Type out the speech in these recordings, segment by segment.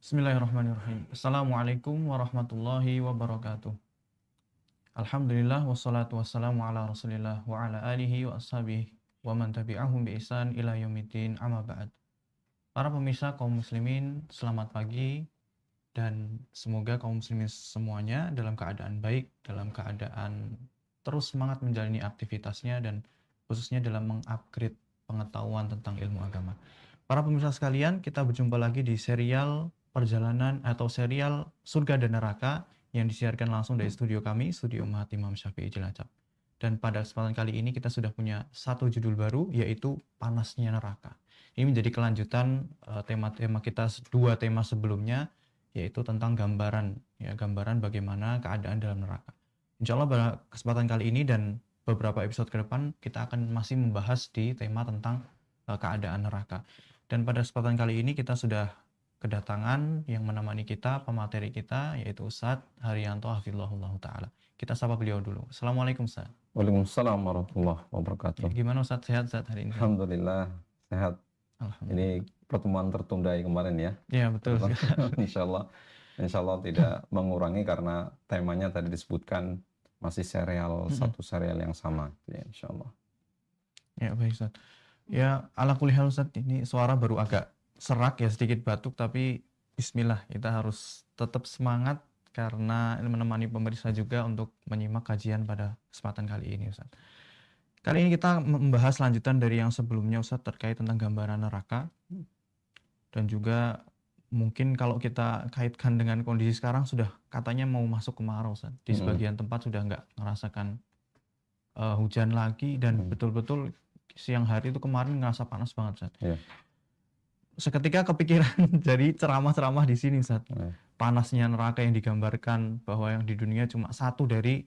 Bismillahirrahmanirrahim. Assalamualaikum warahmatullahi wabarakatuh. Alhamdulillah wassalatu wassalamu ala Rasulillah wa ala alihi wa ashabihi wa man tabi'ahum bi ihsan ila yaumiddin amma ba'd. Para pemirsa kaum muslimin, selamat pagi dan semoga kaum muslimin semuanya dalam keadaan baik, dalam keadaan terus semangat menjalani aktivitasnya dan khususnya dalam mengupgrade pengetahuan tentang ilmu agama. Para pemirsa sekalian, kita berjumpa lagi di serial perjalanan atau serial Surga dan Neraka yang disiarkan langsung dari studio kami, Studio Mahat Imam Syafi'i Cilacap. Dan pada kesempatan kali ini kita sudah punya satu judul baru, yaitu Panasnya Neraka. Ini menjadi kelanjutan tema-tema kita, dua tema sebelumnya, yaitu tentang gambaran bagaimana keadaan dalam neraka. Insya Allah pada kesempatan kali ini dan beberapa episode ke depan kita akan masih membahas di tema tentang keadaan neraka. Dan pada kesempatan kali ini kita sudah kedatangan yang menemani kita, pemateri kita, yaitu Ustadz Haryanto Hafizahullah Ta'ala. Kita sapa beliau dulu. Assalamualaikum Ustadz. Waalaikumsalam warahmatullahi wabarakatuh. Ya, gimana Ustadz, sehat Ustadz hari ini? Alhamdulillah sehat. Alhamdulillah. Ini pertemuan tertunda kemarin ya. Ya betul. Insya Allah tidak mengurangi karena temanya tadi disebutkan masih satu serial yang sama. Ya, Insya Allah. Ya baik Ustadz. Ya ala kulli hal Ustadz, ini suara baru agak serak ya, sedikit batuk, tapi bismillah kita harus tetap semangat karena menemani pemirsa juga untuk menyimak kajian pada kesempatan kali ini Ustadz. Kali ini kita membahas lanjutan dari yang sebelumnya Ustadz terkait tentang gambaran neraka, dan juga mungkin kalau kita kaitkan dengan kondisi sekarang sudah katanya mau masuk kemarau Ustadz. Di sebagian tempat sudah nggak merasakan hujan lagi dan betul-betul siang hari itu kemarin ngerasa panas banget Ustadz. Yeah. Seketika kepikiran jadi ceramah-ceramah di sini Ustadz. Panasnya neraka yang digambarkan bahwa yang di dunia cuma satu dari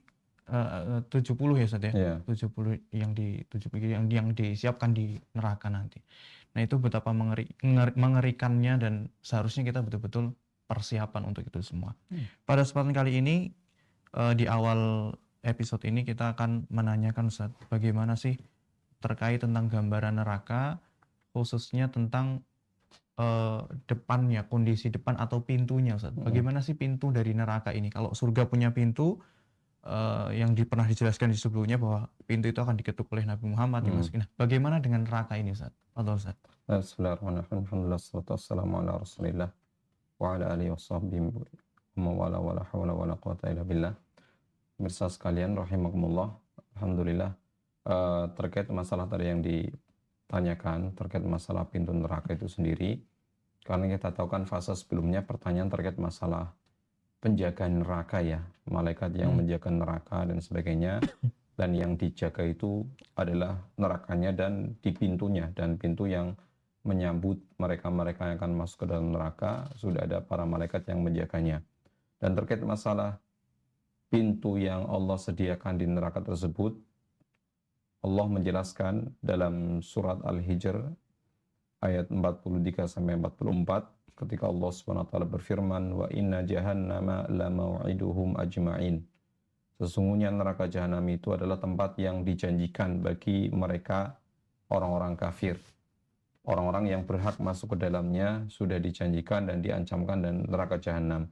70 ya Ustadz ya. Yeah. 70 yang disiapkan di neraka nanti. Nah, itu betapa mengerikannya dan seharusnya kita betul-betul persiapan untuk itu semua. Pada kesempatan kali ini di awal episode ini kita akan menanyakan Ustadz, bagaimana sih terkait tentang gambaran neraka, khususnya tentang depannya, kondisi depan atau pintunya Ustadz. Bagaimana sih pintu dari neraka ini? Kalau surga punya pintu yang pernah dijelaskan di sebelumnya bahwa pintu itu akan diketuk oleh Nabi Muhammad dimasukin. Nah, bagaimana dengan neraka ini Ustadz? Ustadz. Bismillahirrahmanirrahim. Alhamdulillah wassalatu wassalamu ala Rasulillah wa ala alihi washabbihi wa wala wala hawla wala quwata illa billah. Pemirsa sekalian rahimakumullah. Alhamdulillah terkait masalah tadi yang ditanyakan terkait masalah pintu neraka itu sendiri, karena kita tahu kan fase sebelumnya pertanyaan terkait masalah penjagaan neraka ya, malaikat yang menjaga neraka dan sebagainya, dan yang dijaga itu adalah nerakanya dan di pintunya, dan pintu yang menyambut mereka-mereka yang akan masuk ke dalam neraka sudah ada para malaikat yang menjaganya. Dan terkait masalah pintu yang Allah sediakan di neraka tersebut, Allah menjelaskan dalam surat Al-Hijr ayat 43 sampai 44 ketika Allah Subhanahu wa taala berfirman, wa inna jahannama la mau'iduhum ajma'in. Sesungguhnya neraka jahanam itu adalah tempat yang dijanjikan bagi mereka orang-orang kafir. Orang-orang yang berhak masuk ke dalamnya sudah dijanjikan dan diancamkan dan neraka jahanam.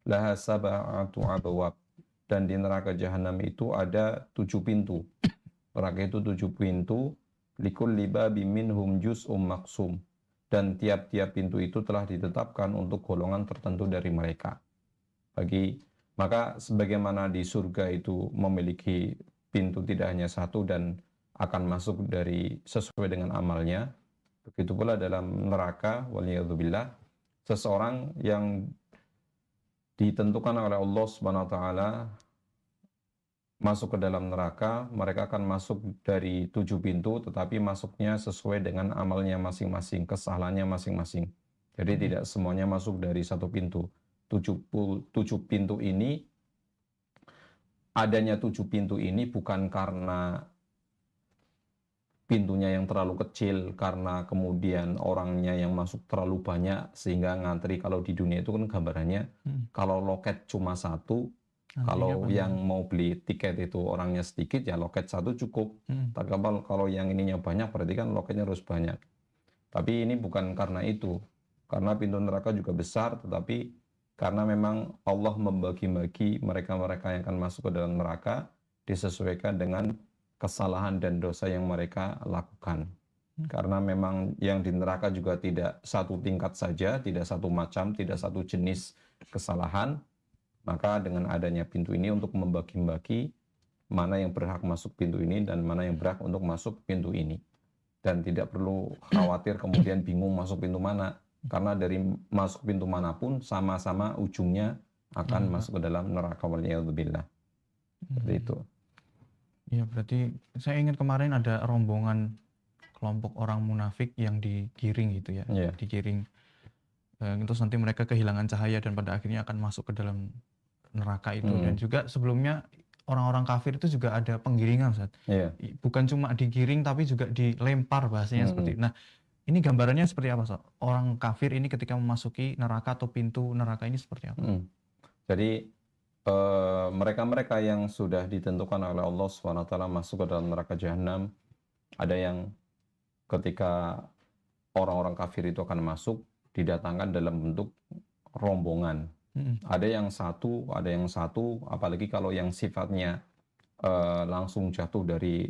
Laha sab'atu abwab. Dan di neraka jahanam itu ada 7 pintu. Neraka itu 7 pintu. Likulli babim minhum juz'um maqsum. Dan tiap-tiap pintu itu telah ditetapkan untuk golongan tertentu dari mereka. Maka sebagaimana di surga itu memiliki pintu tidak hanya satu dan akan masuk dari sesuai dengan amalnya, begitu pula dalam neraka, waliyadzubillah, seseorang yang ditentukan oleh Allah Subhanahu wa taala masuk ke dalam neraka, mereka akan masuk dari 7 pintu, tetapi masuknya sesuai dengan amalnya masing-masing, kesalahannya masing-masing. Jadi tidak semuanya masuk dari satu pintu. 7 pintu ini, adanya 7 pintu ini bukan karena pintunya yang terlalu kecil, karena kemudian orangnya yang masuk terlalu banyak sehingga ngantri. Kalau di dunia itu kan gambarannya, kalau loket cuma satu, kalau yang mau beli tiket itu orangnya sedikit, ya loket satu cukup. Tapi kalau yang ininya banyak, berarti kan loketnya harus banyak. Tapi ini bukan karena itu. karena pintu neraka juga besar, tetapi karena memang Allah membagi-bagi mereka-mereka yang akan masuk ke dalam neraka disesuaikan dengan kesalahan dan dosa yang mereka lakukan. Karena memang yang di neraka juga tidak satu tingkat saja, tidak satu macam, tidak satu jenis kesalahan, maka dengan adanya pintu ini untuk membagi-bagi mana yang berhak masuk pintu ini dan mana yang berhak untuk masuk pintu ini. Dan tidak perlu khawatir kemudian bingung masuk pintu mana, karena dari masuk pintu manapun sama-sama ujungnya akan masuk ke dalam neraka, waliyadzubillah. Seperti itu. Ya, berarti saya ingat kemarin ada rombongan kelompok orang munafik yang digiring gitu ya, Iya. digiring. Terus nanti mereka kehilangan cahaya dan pada akhirnya akan masuk ke dalam neraka itu. Dan juga sebelumnya orang-orang kafir itu juga ada penggiringan, Ustaz. Iya. Bukan cuma digiring tapi juga dilempar, bahasanya seperti itu. Nah, ini gambarannya seperti apa, Ustaz? Orang kafir ini ketika memasuki neraka atau pintu neraka ini seperti apa? Jadi mereka-mereka yang sudah ditentukan oleh Allah SWT masuk ke dalam neraka jahanam, ada yang ketika orang-orang kafir itu akan masuk, didatangkan dalam bentuk rombongan. Ada yang satu, apalagi kalau yang sifatnya langsung jatuh dari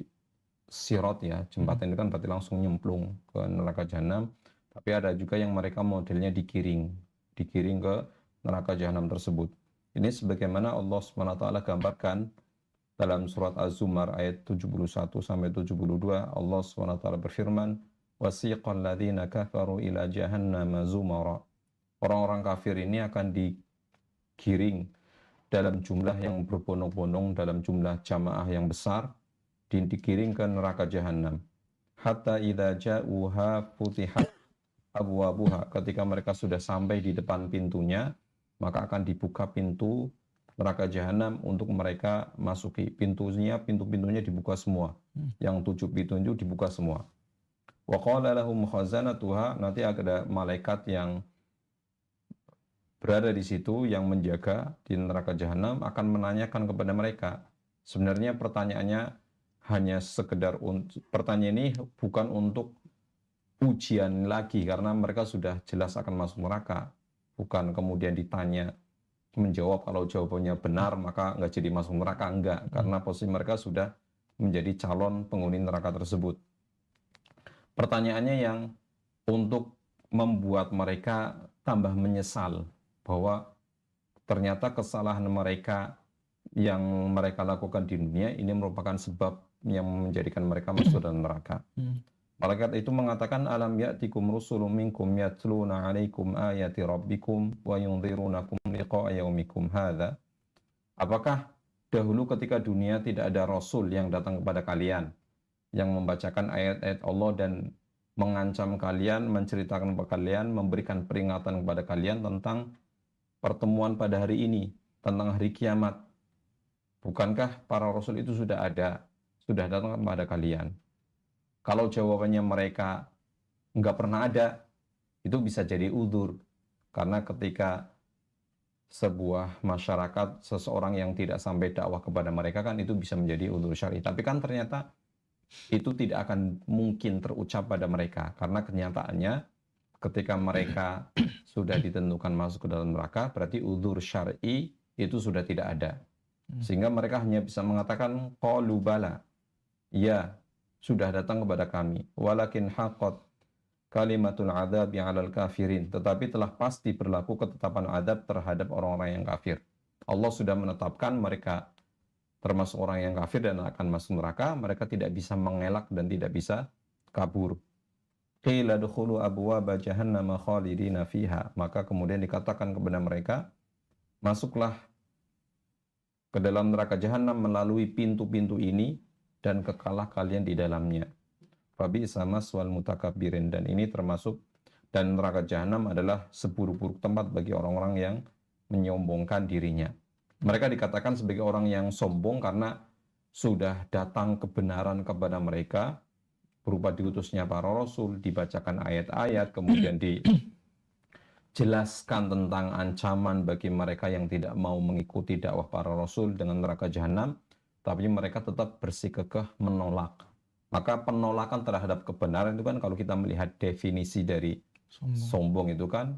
sirat ya, jembatan itu kan berarti langsung nyemplung ke neraka jahanam. Tapi ada juga yang mereka modelnya digiring ke neraka jahanam tersebut. Ini sebagaimana Allah SWT gambarkan dalam surat Az-Zumar ayat 71 sampai 72, Allah SWT berfirman, wasiqal ladzina kafaru ila jahannam zumara. Orang-orang kafir ini akan digiring dalam jumlah yang berbondong-bondong, dalam jumlah jamaah yang besar, digiring ke neraka jahanam. Hatta idza ja'uha futihat abwabuha. Ketika mereka sudah sampai di depan pintunya, maka akan dibuka pintu neraka jahanam untuk mereka masuki. Pintu-pintunya dibuka semua. Yang 7 pintu itu dibuka semua. Wa qala lahum khazanatuha, nanti ada malaikat yang berada di situ yang menjaga di neraka jahanam akan menanyakan kepada mereka. Sebenarnya pertanyaannya hanya sekedar pertanyaan ini bukan untuk ujian lagi, karena mereka sudah jelas akan masuk neraka. Bukan kemudian ditanya menjawab, kalau jawabannya benar maka nggak jadi masuk neraka, enggak, karena posisi mereka sudah menjadi calon penghuni neraka tersebut. Pertanyaannya yang untuk membuat mereka tambah menyesal bahwa ternyata kesalahan mereka yang mereka lakukan di dunia ini merupakan sebab yang menjadikan mereka masuk dalam neraka. Malaikat itu mengatakan, alam ya'tikum rusulun minkum yatluna 'alaikum ayati rabbikum wa yunzirunakum liqa'a yaumikum hadza. Apakah dahulu ketika dunia tidak ada rasul yang datang kepada kalian yang membacakan ayat-ayat Allah dan mengancam kalian, menceritakan kepada kalian, memberikan peringatan kepada kalian tentang pertemuan pada hari ini, tentang hari kiamat? Bukankah para rasul itu sudah datang kepada kalian? Kalau jawabannya mereka nggak pernah ada, itu bisa jadi udzur. Karena ketika sebuah masyarakat, seseorang yang tidak sampai dakwah kepada mereka, kan itu bisa menjadi udzur syar'i. Tapi kan ternyata itu tidak akan mungkin terucap pada mereka. Karena kenyataannya ketika mereka sudah ditentukan masuk ke dalam neraka, berarti udzur syar'i itu sudah tidak ada. Sehingga mereka hanya bisa mengatakan, qalu bala, ya, sudah datang kepada kami, walakin haqqat kalimatul adzab yang 'alal kafirin, tetapi telah pasti berlaku ketetapan adab terhadap orang-orang yang kafir. Allah sudah menetapkan mereka termasuk orang yang kafir dan akan masuk neraka, mereka tidak bisa mengelak dan tidak bisa kabur. Qila dukhulu abwaaba jahannam khalidina fiha, maka kemudian dikatakan kepada mereka, masuklah ke dalam neraka jahanam melalui pintu-pintu ini dan kekalah kalian di dalamnya. Fabi'sa maswal mutakabbirin, dan ini termasuk, dan neraka jahanam adalah seburuk-buruk tempat bagi orang-orang yang menyombongkan dirinya. Mereka dikatakan sebagai orang yang sombong karena sudah datang kebenaran kepada mereka berupa diutusnya para rasul, dibacakan ayat-ayat, kemudian dijelaskan tentang ancaman bagi mereka yang tidak mau mengikuti dakwah para rasul dengan neraka jahanam. Tapi mereka tetap bersikukuh menolak. Maka penolakan terhadap kebenaran itu kan, kalau kita melihat definisi dari Sombong. Sombong itu kan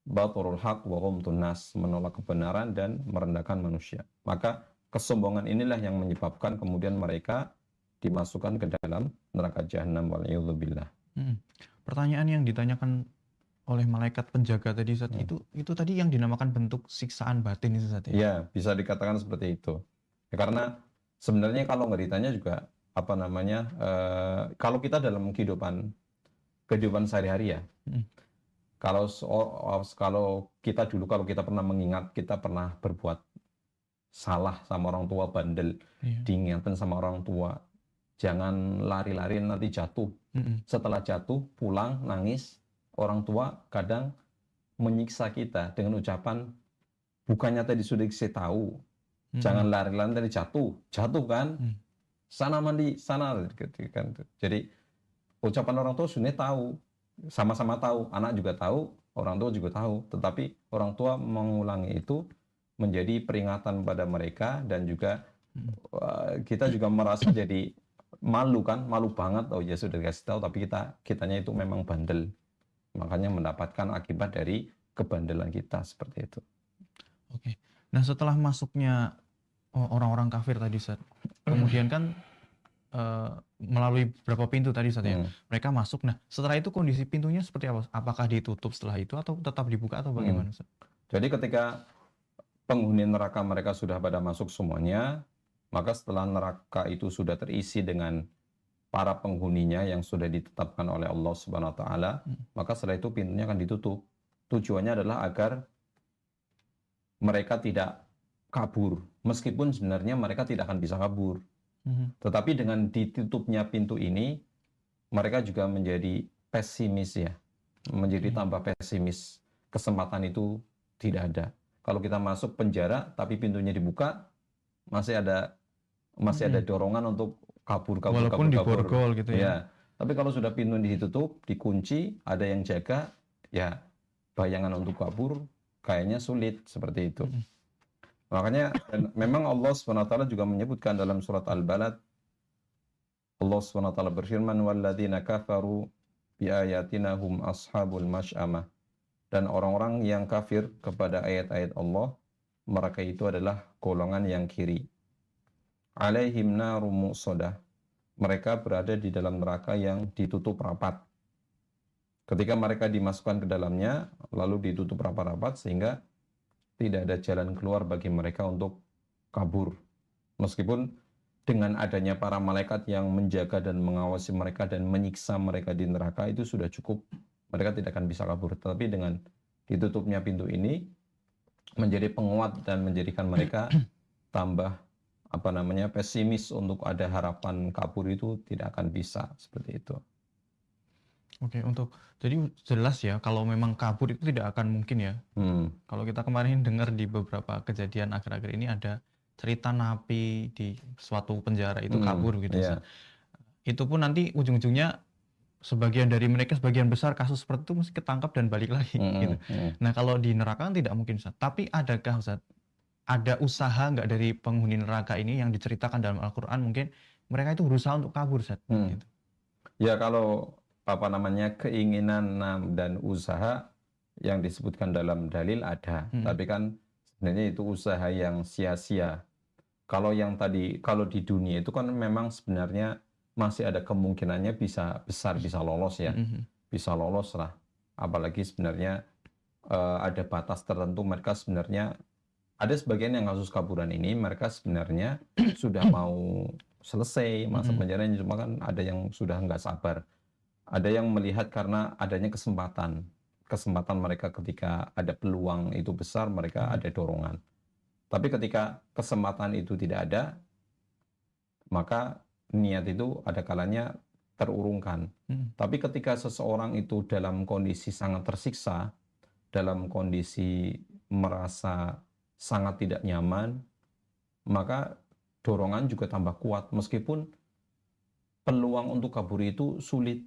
baturul haq wa ghamtun nas, menolak kebenaran dan merendahkan manusia. Maka kesombongan inilah yang menyebabkan kemudian mereka dimasukkan ke dalam neraka jahanam, waliyadzubillah. Pertanyaan yang ditanyakan oleh malaikat penjaga tadi Ustaz, itu tadi yang dinamakan bentuk siksaan batin itu Ustaz ya? Ya, bisa dikatakan seperti itu. Ya, karena sebenarnya kalau nggak ditanya juga apa namanya, kalau kita dalam kehidupan sehari-hari ya, kalau kita dulu, kalau kita pernah mengingat, kita pernah berbuat salah sama orang tua, bandel, diingatkan sama orang tua, jangan lari-lari nanti jatuh. Setelah jatuh, pulang, nangis, orang tua kadang menyiksa kita dengan ucapan, bukannya tadi sudah saya tahu, jangan lari-lari tadi jatuh kan, sana mandi, sana kan. Jadi ucapan orang tua sebenarnya tahu, sama-sama tahu, anak juga tahu, orang tua juga tahu, tetapi orang tua mengulangi itu menjadi peringatan pada mereka, dan juga kita juga merasa jadi malu kan, malu banget, oh ya sudah dikasih tahu, tapi kitanya itu memang bandel, makanya mendapatkan akibat dari kebandelan kita seperti itu. Oke. Nah, setelah masuknya orang-orang kafir tadi Ustaz, kemudian kan melalui beberapa pintu tadi Ustaz ya, mereka masuk. Nah, setelah itu kondisi pintunya seperti apa? Apakah ditutup setelah itu atau tetap dibuka atau bagaimana Ustaz? Jadi ketika penghuni neraka mereka sudah pada masuk semuanya, maka setelah neraka itu sudah terisi dengan para penghuninya yang sudah ditetapkan oleh Allah Subhanahu wa taala, maka setelah itu pintunya akan ditutup. Tujuannya adalah agar mereka tidak kabur, meskipun sebenarnya mereka tidak akan bisa kabur. Tetapi dengan ditutupnya pintu ini, mereka juga menjadi pesimis ya, menjadi tambah pesimis. Kesempatan itu tidak ada. Kalau kita masuk penjara tapi pintunya dibuka, masih ada dorongan untuk kabur. Walaupun diborgol gitu ya. Ya. Tapi kalau sudah pintu ditutup, dikunci, ada yang jaga, ya bayangan untuk kabur kayaknya sulit seperti itu. Makanya memang Allah SWT juga menyebutkan dalam surat Al-Balad, Allah SWT berfirman, walladzina kafaru biayatina hum ashabul masy'amah. Dan orang-orang yang kafir kepada ayat-ayat Allah, mereka itu adalah golongan yang kiri. Alaihim narum muqsadah. Mereka berada di dalam neraka yang ditutup rapat. Ketika mereka dimasukkan ke dalamnya, lalu ditutup rapat-rapat sehingga tidak ada jalan keluar bagi mereka untuk kabur. Meskipun dengan adanya para malaikat yang menjaga dan mengawasi mereka dan menyiksa mereka di neraka itu sudah cukup, mereka tidak akan bisa kabur. Tapi dengan ditutupnya pintu ini menjadi penguat dan menjadikan mereka tambah pesimis untuk ada harapan kabur, itu tidak akan bisa seperti itu. Oke, jadi jelas ya kalau memang kabur itu tidak akan mungkin ya. Kalau kita kemarin dengar di beberapa kejadian akhir-akhir ini ada cerita napi di suatu penjara itu kabur gitu. Yeah. Itu pun nanti ujung-ujungnya sebagian dari mereka, sebagian besar kasus seperti itu mesti ketangkap dan balik lagi gitu. Nah, kalau di neraka kan tidak mungkin Ustaz. Tapi adakah Ustaz, ada usaha nggak dari penghuni neraka ini yang diceritakan dalam Al-Quran, mungkin mereka itu berusaha untuk kabur Ustaz? Gitu. Ya, kalau keinginan dan usaha yang disebutkan dalam dalil ada, tapi kan sebenarnya itu usaha yang sia-sia. Kalau di dunia itu kan memang sebenarnya masih ada kemungkinannya bisa lolos ya, bisa lolos lah. Apalagi sebenarnya ada batas tertentu, mereka sebenarnya ada sebagian yang kasus kaburan ini mereka sebenarnya sudah mau selesai masa penjaranya, cuma kan ada yang sudah nggak sabar. Ada yang melihat karena adanya kesempatan mereka, ketika ada peluang itu besar, mereka ada dorongan. Tapi ketika kesempatan itu tidak ada, maka niat itu ada kalanya terurungkan. Tapi ketika seseorang itu dalam kondisi sangat tersiksa, dalam kondisi merasa sangat tidak nyaman, maka dorongan juga tambah kuat, meskipun peluang untuk kabur itu sulit.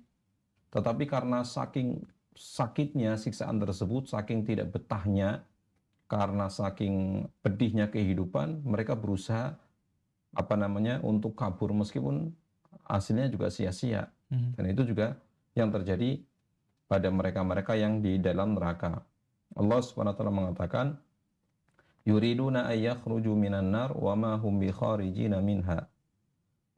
Tetapi karena saking sakitnya siksaan tersebut, saking tidak betahnya, karena saking pedihnya kehidupan, mereka berusaha untuk kabur, meskipun hasilnya juga sia-sia. Dan itu juga yang terjadi pada mereka-mereka yang di dalam neraka. Allah Subhanahu wa taala mengatakan, yuriduna ayyakhruju minan nar wa ma hum bikharijina minha.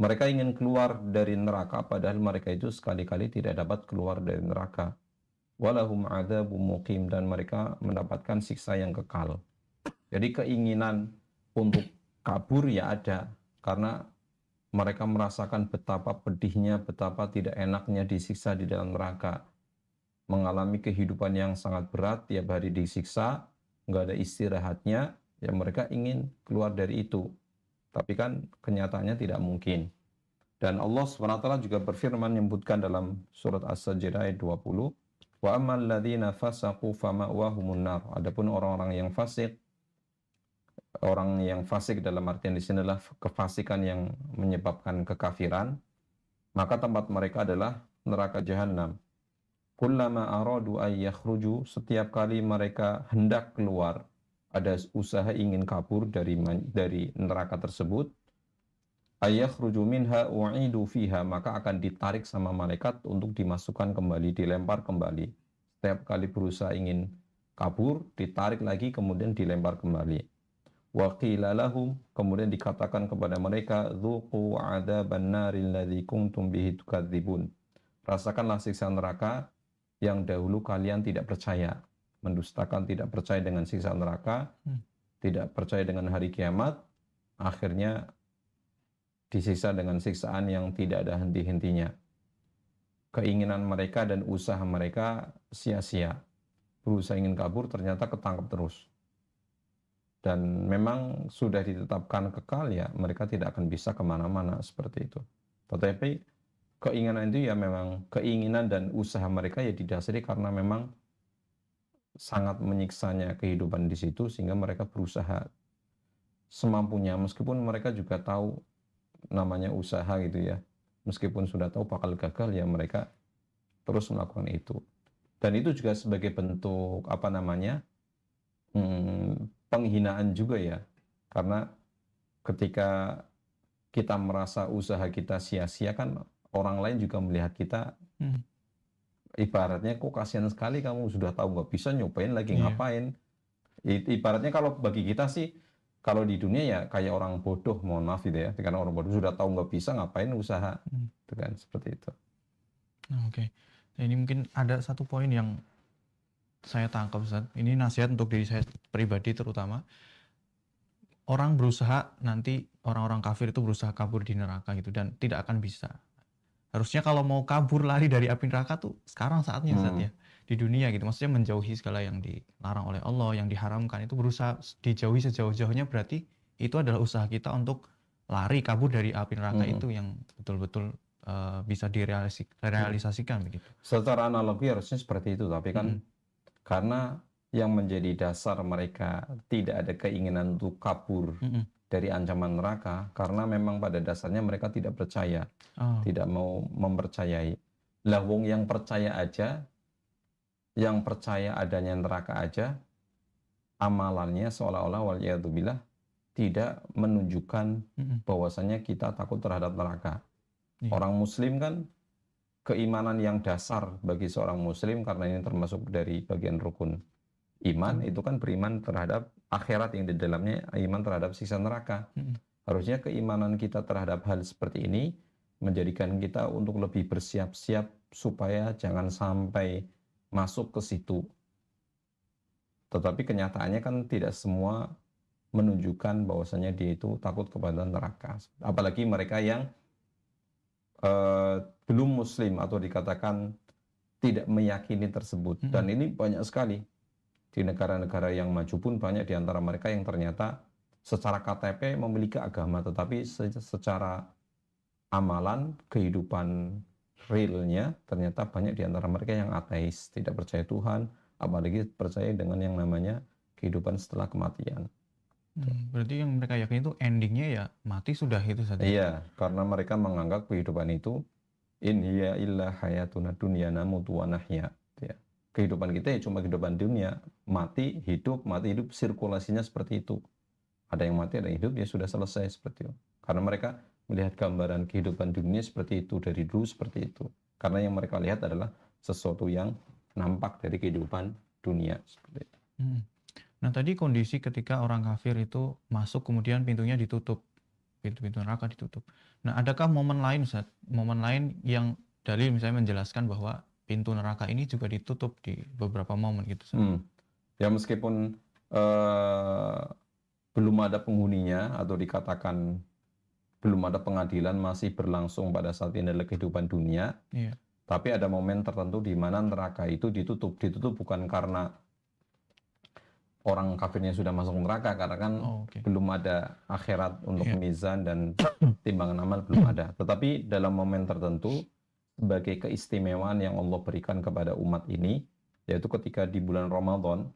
Mereka ingin keluar dari neraka padahal mereka itu sekali-kali tidak dapat keluar dari neraka. Walahum adzabum muqim, dan mereka mendapatkan siksa yang kekal. Jadi keinginan untuk kabur ya ada, karena mereka merasakan betapa pedihnya, betapa tidak enaknya disiksa di dalam neraka. Mengalami kehidupan yang sangat berat, tiap hari disiksa, nggak ada istirahatnya, ya mereka ingin keluar dari itu. Tapi kan kenyataannya tidak mungkin. Dan Allah SWT juga berfirman menyebutkan dalam surat As-Sajdah ayat 20, wa ammal ladzina fasaqu fama'wahumun nar. Adapun orang-orang yang fasik, orang yang fasik dalam artian di sini adalah kefasikan yang menyebabkan kekafiran, maka tempat mereka adalah neraka jahanam. Kullama aradu ay yakhruju, setiap kali mereka hendak keluar, ada usaha ingin kabur dari neraka tersebut, ay yakhruju minha u'idu fiha, maka akan ditarik sama malaikat untuk dimasukkan kembali, dilempar kembali. Setiap kali berusaha ingin kabur, ditarik lagi, kemudian dilempar kembali. Wa qila lahum, kemudian dikatakan kepada mereka, dzuqu 'adzaban naril ladzi kuntum bihi tukadzibun. Rasakanlah siksa neraka yang dahulu kalian tidak percaya, mendustakan, tidak percaya dengan siksa neraka, tidak percaya dengan hari kiamat, akhirnya disiksa dengan siksaan yang tidak ada henti-hentinya. Keinginan mereka dan usaha mereka sia-sia. Berusaha ingin kabur, ternyata ketangkep terus. Dan memang sudah ditetapkan kekal, ya mereka tidak akan bisa kemana-mana seperti itu. Tetapi keinginan itu ya memang keinginan dan usaha mereka ya didasari karena memang sangat menyiksanya kehidupan di situ, sehingga mereka berusaha semampunya, meskipun mereka juga tahu namanya usaha gitu ya, meskipun sudah tahu bakal gagal, ya mereka terus melakukan itu. Dan itu juga sebagai bentuk apa namanya penghinaan juga ya, karena ketika kita merasa usaha kita sia-sia kan orang lain juga melihat kita, ibaratnya kok kasihan sekali kamu sudah tahu nggak bisa, nyobain lagi ngapain. Ibaratnya kalau bagi kita sih, kalau di dunia ya kayak orang bodoh, mohon maaf gitu ya, karena orang bodoh sudah tahu nggak bisa, ngapain usaha, itu kan seperti itu. Oke. Nah, ini mungkin ada satu poin yang saya tangkap, Ustaz. Ini nasihat untuk diri saya pribadi terutama. Orang berusaha, nanti orang-orang kafir itu berusaha kabur di neraka gitu, dan tidak akan bisa. Harusnya kalau mau kabur lari dari api neraka tuh sekarang saatnya, Ustaz ya. Di dunia gitu, maksudnya menjauhi segala yang dilarang oleh Allah, yang diharamkan itu berusaha dijauhi sejauh-jauhnya, berarti itu adalah usaha kita untuk lari kabur dari api neraka itu yang betul-betul bisa direalisasikan begitu. Secara analogi harusnya seperti itu, tapi kan karena yang menjadi dasar mereka tidak ada keinginan untuk kabur dari ancaman neraka, karena memang pada dasarnya mereka tidak percaya, tidak mau mempercayai. Lah wong yang percaya aja, yang percaya adanya neraka aja, amalannya seolah-olah waliyadzubillah tidak menunjukkan bahwasannya kita takut terhadap neraka. Orang muslim kan, keimanan yang dasar bagi seorang muslim, karena ini termasuk dari bagian rukun iman, itu kan beriman terhadap akhirat yang di dalamnya iman terhadap siksa neraka. Harusnya keimanan kita terhadap hal seperti ini menjadikan kita untuk lebih bersiap-siap supaya jangan sampai masuk ke situ. Tetapi kenyataannya kan tidak semua menunjukkan bahwasanya dia itu takut kepada neraka. Apalagi mereka yang belum muslim atau dikatakan tidak meyakini tersebut. Dan ini banyak sekali. Di negara-negara yang maju pun banyak di antara mereka yang ternyata secara KTP memiliki agama, tetapi secara amalan, kehidupan realnya, ternyata banyak di antara mereka yang ateis, tidak percaya Tuhan, apalagi percaya dengan yang namanya kehidupan setelah kematian. Berarti yang mereka yakini itu endingnya ya mati sudah itu saja. Iya, karena mereka menganggap kehidupan itu in hiya illa hayatuna dunya namutu wa nahya. Ya. Kehidupan kita ya cuma kehidupan dunia, mati hidup, sirkulasinya seperti itu. Ada yang mati, ada yang hidup, ya sudah selesai seperti itu. Karena mereka melihat gambaran kehidupan dunia seperti itu, dari dulu seperti itu. Karena yang mereka lihat adalah sesuatu yang nampak dari kehidupan dunia seperti itu. Nah, tadi kondisi ketika orang kafir itu masuk kemudian pintunya ditutup, pintu-pintu neraka ditutup. Nah, adakah momen lain, Ustaz? Momen lain yang dalil misalnya menjelaskan bahwa pintu neraka ini juga ditutup di beberapa momen gitu, Ustaz? Ya meskipun belum ada penghuninya atau dikatakan belum ada pengadilan, masih berlangsung pada saat ini adalah kehidupan dunia. Iya. Tapi ada momen tertentu di mana neraka itu ditutup. Ditutup bukan karena orang kafirnya sudah masuk neraka, karena kan belum ada akhirat untuk mizan dan timbangan amal, belum ada. Tetapi dalam momen tertentu, sebagai keistimewaan yang Allah berikan kepada umat ini, yaitu ketika di bulan Ramadan,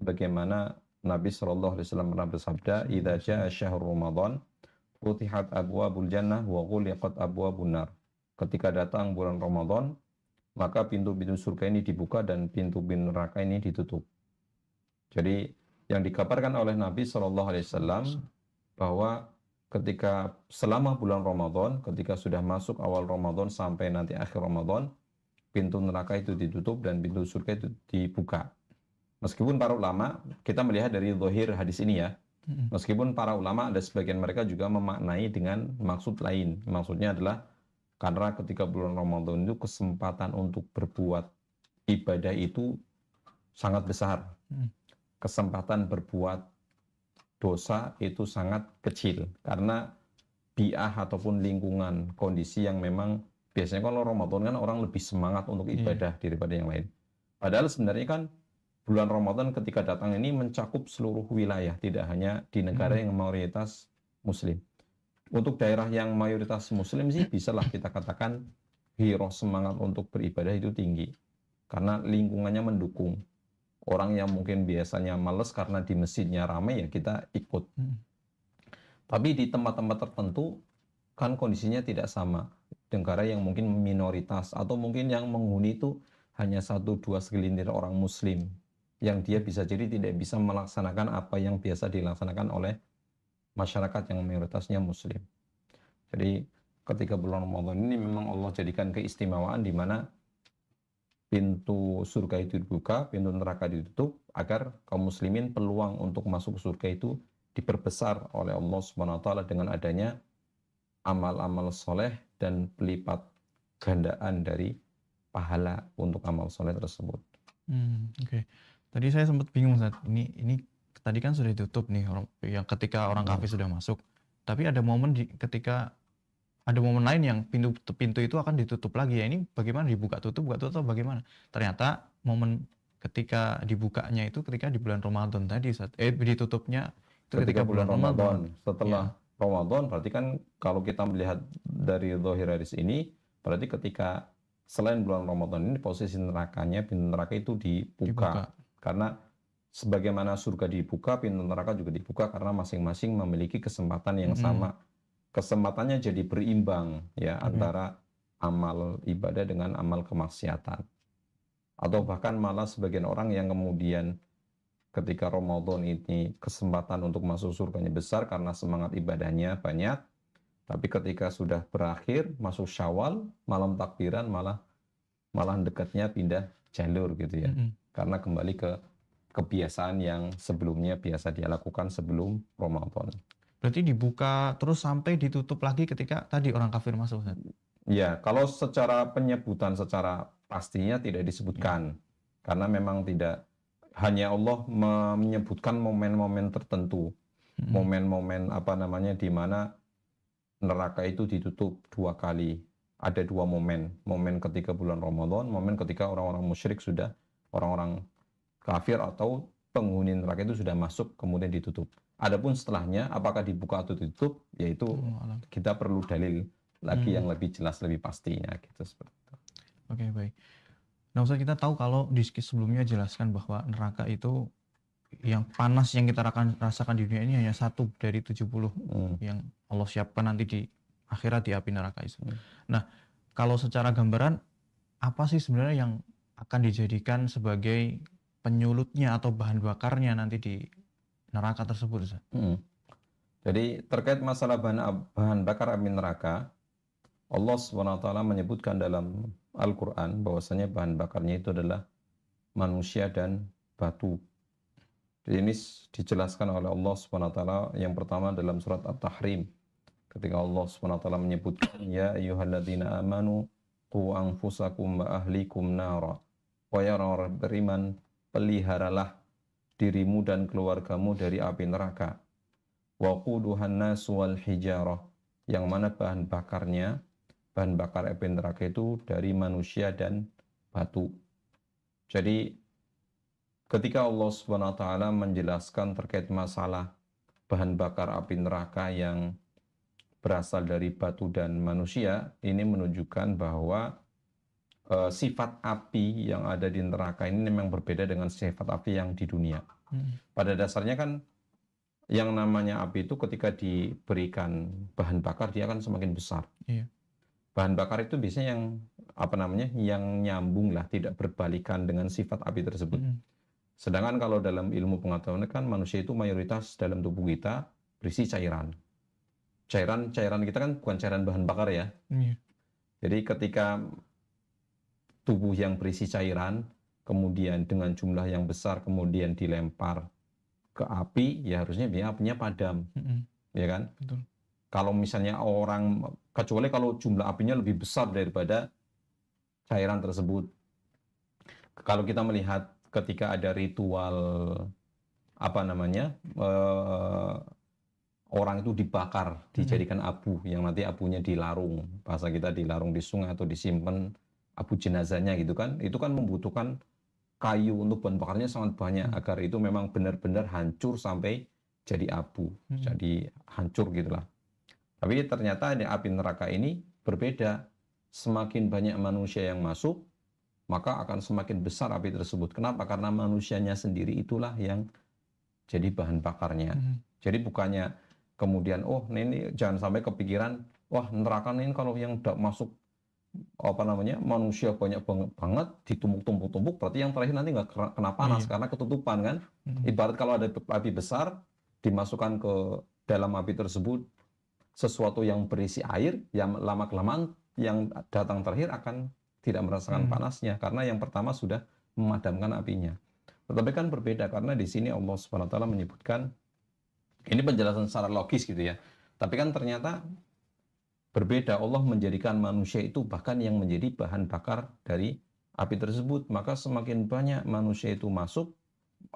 bagaimana Nabi SAW pernah bersabda, "Idza jaa syahrul Ramadan, futihat abwabul jannah wa ghuliqat abwabun nar." Ketika datang bulan Ramadan, maka pintu-pintu surga ini dibuka dan pintu-pintu neraka ini ditutup. Jadi yang dikabarkan oleh Nabi SAW bahwa ketika selama bulan Ramadan, ketika sudah masuk awal Ramadan sampai nanti akhir Ramadan, pintu neraka itu ditutup dan pintu surga itu dibuka. Meskipun para ulama, kita melihat dari zahir hadis ini ya, meskipun para ulama ada sebagian mereka juga memaknai dengan maksud lain. Maksudnya adalah karena ketika bulan Ramadan itu kesempatan untuk berbuat ibadah itu sangat besar. Kesempatan berbuat dosa itu sangat kecil. Karena bi'ah ataupun lingkungan, kondisi yang memang biasanya kalau Ramadan kan orang lebih semangat untuk ibadah daripada yang lain. Padahal sebenarnya kan bulan Ramadan ketika datang ini mencakup seluruh wilayah, tidak hanya di negara yang mayoritas Muslim. Untuk daerah yang mayoritas Muslim sih bisalah kita katakan hero semangat untuk beribadah itu tinggi. Karena lingkungannya mendukung. Orang yang mungkin biasanya males karena di masjidnya ramai, ya kita ikut. Tapi di tempat-tempat tertentu kan kondisinya tidak sama. Negara yang mungkin minoritas atau mungkin yang menghuni itu hanya 1-2 segelintir orang Muslim, yang dia bisa jadi tidak bisa melaksanakan apa yang biasa dilaksanakan oleh masyarakat yang mayoritasnya Muslim. Jadi ketika bulan Ramadan ini memang Allah jadikan keistimewaan di mana pintu surga itu dibuka, pintu neraka ditutup, agar kaum muslimin peluang untuk masuk surga itu diperbesar oleh Allah Subhanahu wa taala dengan adanya amal-amal soleh dan pelipat gandaan dari pahala untuk amal soleh tersebut. Oke. Tadi saya sempat bingung, Ustaz. Ini tadi kan sudah ditutup nih, yang ketika orang kafir sudah masuk. Tapi ada momen ketika ada momen lain yang pintu itu akan ditutup lagi. Ya, ini bagaimana buka tutup bagaimana? Ternyata momen ketika dibukanya itu ketika di bulan Ramadan tadi, Ustaz. Ditutupnya itu ketika bulan Ramadan. Setelah Ramadan, berarti kan kalau kita melihat dari zahir hadis ini, berarti ketika selain bulan Ramadan ini posisi nerakanya, pintu neraka itu dibuka. Karena sebagaimana surga dibuka, pintu neraka juga dibuka karena masing-masing memiliki kesempatan yang sama. Kesempatannya jadi berimbang ya antara amal ibadah dengan amal kemaksiatan. Atau bahkan malah sebagian orang yang kemudian ketika Ramadan ini kesempatan untuk masuk surganya besar karena semangat ibadahnya banyak, tapi ketika sudah berakhir masuk Syawal, malam takbiran malah dekatnya pindah jalur gitu ya. Karena kembali ke kebiasaan yang sebelumnya biasa dia lakukan sebelum Ramadan. Berarti dibuka terus sampai ditutup lagi ketika tadi orang kafir masuk, Ustaz? Ya, kalau secara penyebutan secara pastinya tidak disebutkan. Karena memang tidak, hanya Allah menyebutkan momen-momen tertentu. Momen-momen di mana neraka itu ditutup 2 kali. Ada 2 momen. Momen ketika bulan Ramadan, momen ketika orang-orang musyrik sudah, orang-orang kafir atau penghuni neraka itu sudah masuk kemudian ditutup. Adapun setelahnya apakah dibuka atau ditutup, yaitu kita perlu dalil lagi yang lebih jelas, lebih pastinya gitu seperti itu. Oke, baik. Nah, Ustaz, kita tahu kalau di sebelumnya jelaskan bahwa neraka itu yang panas yang kita rasakan di dunia ini hanya 1 dari 70 yang Allah siapkan nanti di akhirat di api neraka itu. Nah, kalau secara gambaran apa sih sebenarnya yang akan dijadikan sebagai penyulutnya atau bahan bakarnya nanti di neraka tersebut, Ustaz? Jadi terkait masalah bahan bakar api neraka, Allah SWT menyebutkan dalam Al-Quran bahwasanya bahan bakarnya itu adalah manusia dan batu. Jadi ini dijelaskan oleh Allah Subhanahu wa taala yang pertama dalam surat At-Tahrim. Ketika Allah Subhanahu wa taala menyebutkan ya ayyuhalladzina amanu qu anfusakum wa ahlikum nara. Wahai orang beriman, peliharalah dirimu dan keluargamu dari api neraka. Waquduhan nas wal hijarah, yang mana bahan bakar api neraka itu dari manusia dan batu. Jadi ketika Allah Subhanahu wa taala menjelaskan terkait masalah bahan bakar api neraka yang berasal dari batu dan manusia, ini menunjukkan bahwa sifat api yang ada di neraka ini memang berbeda dengan sifat api yang di dunia. Pada dasarnya kan yang namanya api itu ketika diberikan bahan bakar dia akan semakin besar. Iya. Bahan bakar itu biasanya yang nyambung lah, tidak berbalikan dengan sifat api tersebut. Sedangkan kalau dalam ilmu pengetahuan kan manusia itu mayoritas dalam tubuh kita berisi cairan. Cairan kita kan bukan cairan bahan bakar ya. Jadi ketika tubuh yang berisi cairan kemudian dengan jumlah yang besar kemudian dilempar ke api, ya harusnya apinya padam, ya kan? Betul. Kalau misalnya kecuali kalau jumlah apinya lebih besar daripada cairan tersebut. Kalau kita melihat ketika ada ritual orang itu dibakar, dijadikan abu, yang nanti abunya dilarung, bahasa kita dilarung di sungai atau disimpan abu jenazahnya gitu kan, itu kan membutuhkan kayu untuk bahan bakarnya sangat banyak agar itu memang benar-benar hancur sampai jadi abu, jadi hancur gitulah. Tapi ternyata di api neraka ini berbeda. Semakin banyak manusia yang masuk, maka akan semakin besar api tersebut. Kenapa? Karena manusianya sendiri itulah yang jadi bahan bakarnya. Jadi bukannya kemudian, ini jangan sampai kepikiran, wah neraka ini kalau yang masuk manusia banyak banget ditumpuk-tumpuk, berarti yang terakhir nanti nggak kena panas karena ketutupan kan. Ibarat kalau ada api besar dimasukkan ke dalam api tersebut sesuatu yang berisi air, yang lama-kelamaan yang datang terakhir akan tidak merasakan panasnya karena yang pertama sudah memadamkan apinya. Tetapi kan berbeda karena di sini Allah Subhanahu wa taala menyebutkan, ini penjelasan secara logis gitu ya. Tapi kan ternyata berbeda, Allah menjadikan manusia itu bahkan yang menjadi bahan bakar dari api tersebut. Maka semakin banyak manusia itu masuk,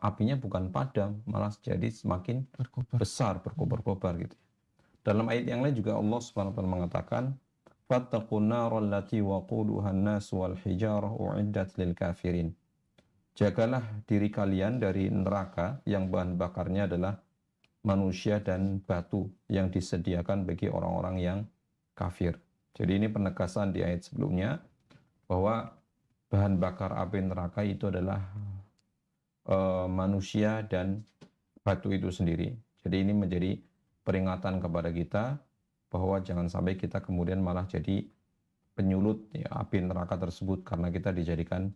apinya bukan padam, malah jadi semakin besar, berkobar-kobar gitu. Dalam ayat yang lain juga Allah Subhanahu wa taala mengatakan, fattaqun naral lati waquduhan nas wal hijarah uiddat lil kafirin. Jagalah diri kalian dari neraka yang bahan bakarnya adalah manusia dan batu yang disediakan bagi orang-orang yang kafir. Jadi ini penegasan di ayat sebelumnya bahwa bahan bakar api neraka itu adalah manusia dan batu itu sendiri. Jadi ini menjadi peringatan kepada kita bahwa jangan sampai kita kemudian malah jadi penyulut api neraka tersebut karena kita dijadikan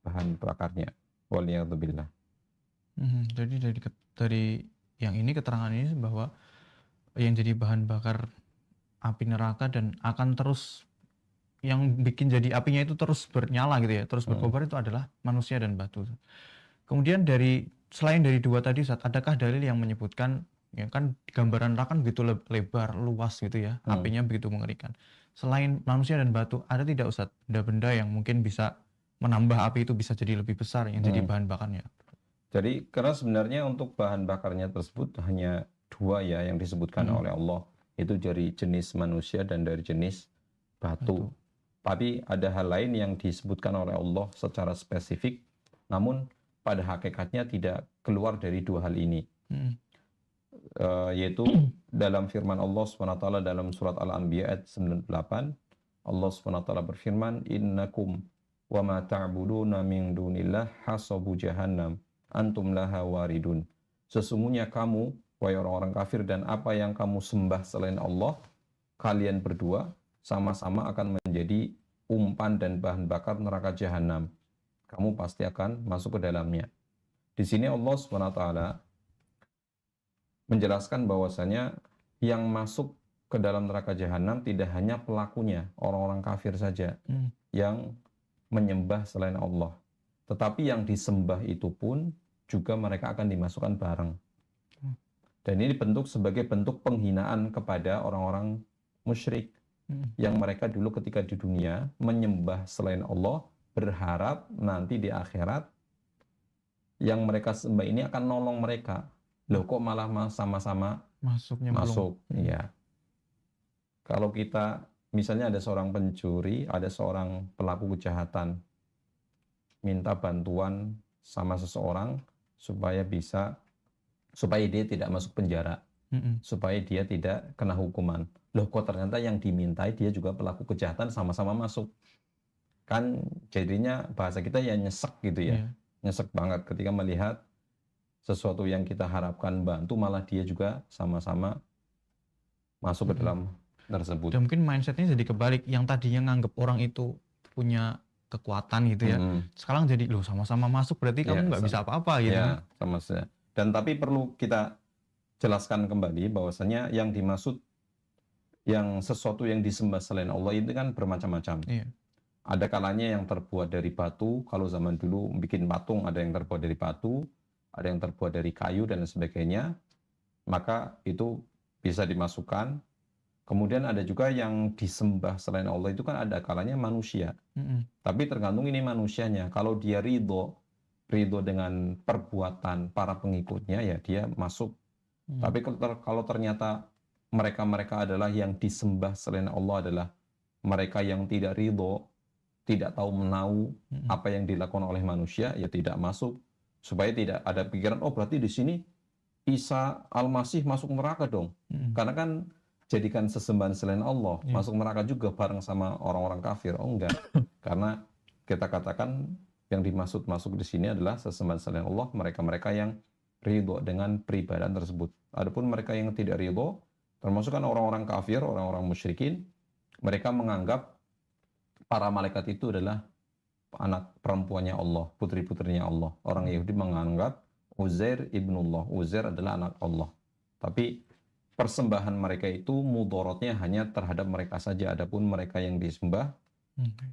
bahan bakarnya. Waliyadzubillah. Jadi dari yang ini, keterangan ini bahwa yang jadi bahan bakar api neraka dan akan terus yang bikin jadi apinya itu terus bernyala gitu ya, terus berkobar itu adalah manusia dan batu. Kemudian selain dari dua tadi Ustaz, adakah dalil yang menyebutkan, ya kan gambaran neraka kan begitu lebar, luas gitu ya, apinya begitu mengerikan. Selain manusia dan batu, ada tidak Ustaz benda-benda yang mungkin bisa menambah api itu bisa jadi lebih besar yang jadi bahan bakarnya? Jadi karena sebenarnya untuk bahan bakarnya tersebut hanya dua ya yang disebutkan oleh Allah, itu dari jenis manusia dan dari jenis batu. Tapi ada hal lain yang disebutkan oleh Allah secara spesifik, namun pada hakikatnya tidak keluar dari dua hal ini. Yaitu dalam firman Allah SWT dalam surat Al-Anbiya ayat 98, Allah SWT berfirman, innakum wa ma ta'buduna min dunillah hasabu jahannam antum laha waridun. Sesungguhnya kamu, wahai orang-orang kafir, dan apa yang kamu sembah selain Allah, kalian berdua sama-sama akan menjadi umpan dan bahan bakar neraka jahanam. Kamu pasti akan masuk ke dalamnya. Di sini Allah SWT menjelaskan bahwasanya yang masuk ke dalam neraka jahanam tidak hanya pelakunya, orang-orang kafir saja yang menyembah selain Allah. tetapi yang disembah itu pun juga mereka akan dimasukkan bareng. Dan ini bentuk sebagai bentuk penghinaan kepada orang-orang musyrik yang mereka dulu ketika di dunia menyembah selain Allah, berharap nanti di akhirat yang mereka sembah ini akan nolong mereka. Loh kok malah sama-sama Masuknya masuk? belum. Ya. Kalau kita misalnya ada seorang pencuri, ada seorang pelaku kejahatan minta bantuan sama seseorang supaya dia tidak masuk penjara, supaya dia tidak kena hukuman. Loh kok ternyata yang dimintai dia juga pelaku kejahatan, sama-sama masuk. Kan jadinya bahasa kita ya nyesek gitu ya. Nyesek banget ketika melihat sesuatu yang kita harapkan bantu malah dia juga sama-sama masuk ke dalam tersebut. Dan mungkin mindsetnya jadi kebalik, yang tadinya nganggap orang itu punya kekuatan gitu ya, sekarang jadi loh sama-sama masuk berarti kamu nggak bisa apa-apa gitu. Ya, sama saja. Dan tapi perlu kita jelaskan kembali bahwasanya yang dimaksud yang sesuatu yang disembah selain Allah itu kan bermacam-macam. Ada kalanya yang terbuat dari batu, kalau zaman dulu bikin patung ada yang terbuat dari batu, ada yang terbuat dari kayu dan sebagainya, maka itu bisa dimasukkan. Kemudian ada juga yang disembah selain Allah itu kan ada kalanya manusia. Tapi tergantung ini manusianya. Kalau dia ridho dengan perbuatan para pengikutnya, ya dia masuk. Tapi kalau ternyata mereka adalah yang disembah selain Allah adalah mereka yang tidak ridho, tidak tahu menahu apa yang dilakukan oleh manusia, ya tidak masuk. Supaya tidak ada pikiran, oh berarti di sini Isa Al-Masih masuk neraka dong. Karena kan jadikan sesembahan selain Allah, masuk neraka juga bareng sama orang-orang kafir. Oh enggak. Karena kita katakan yang dimaksud masuk di sini adalah sesembahan selain Allah, mereka-mereka yang ridho dengan peribadahan tersebut. Adapun mereka yang tidak ridho, termasuk kan orang-orang kafir, orang-orang musyrikin, mereka menganggap para malaikat itu adalah anak perempuannya Allah, putri-putrinya Allah. Orang Yahudi menganggap Uzair ibnullah, Uzair adalah anak Allah. Tapi persembahan mereka itu mudorotnya hanya terhadap mereka saja. Adapun mereka yang disembah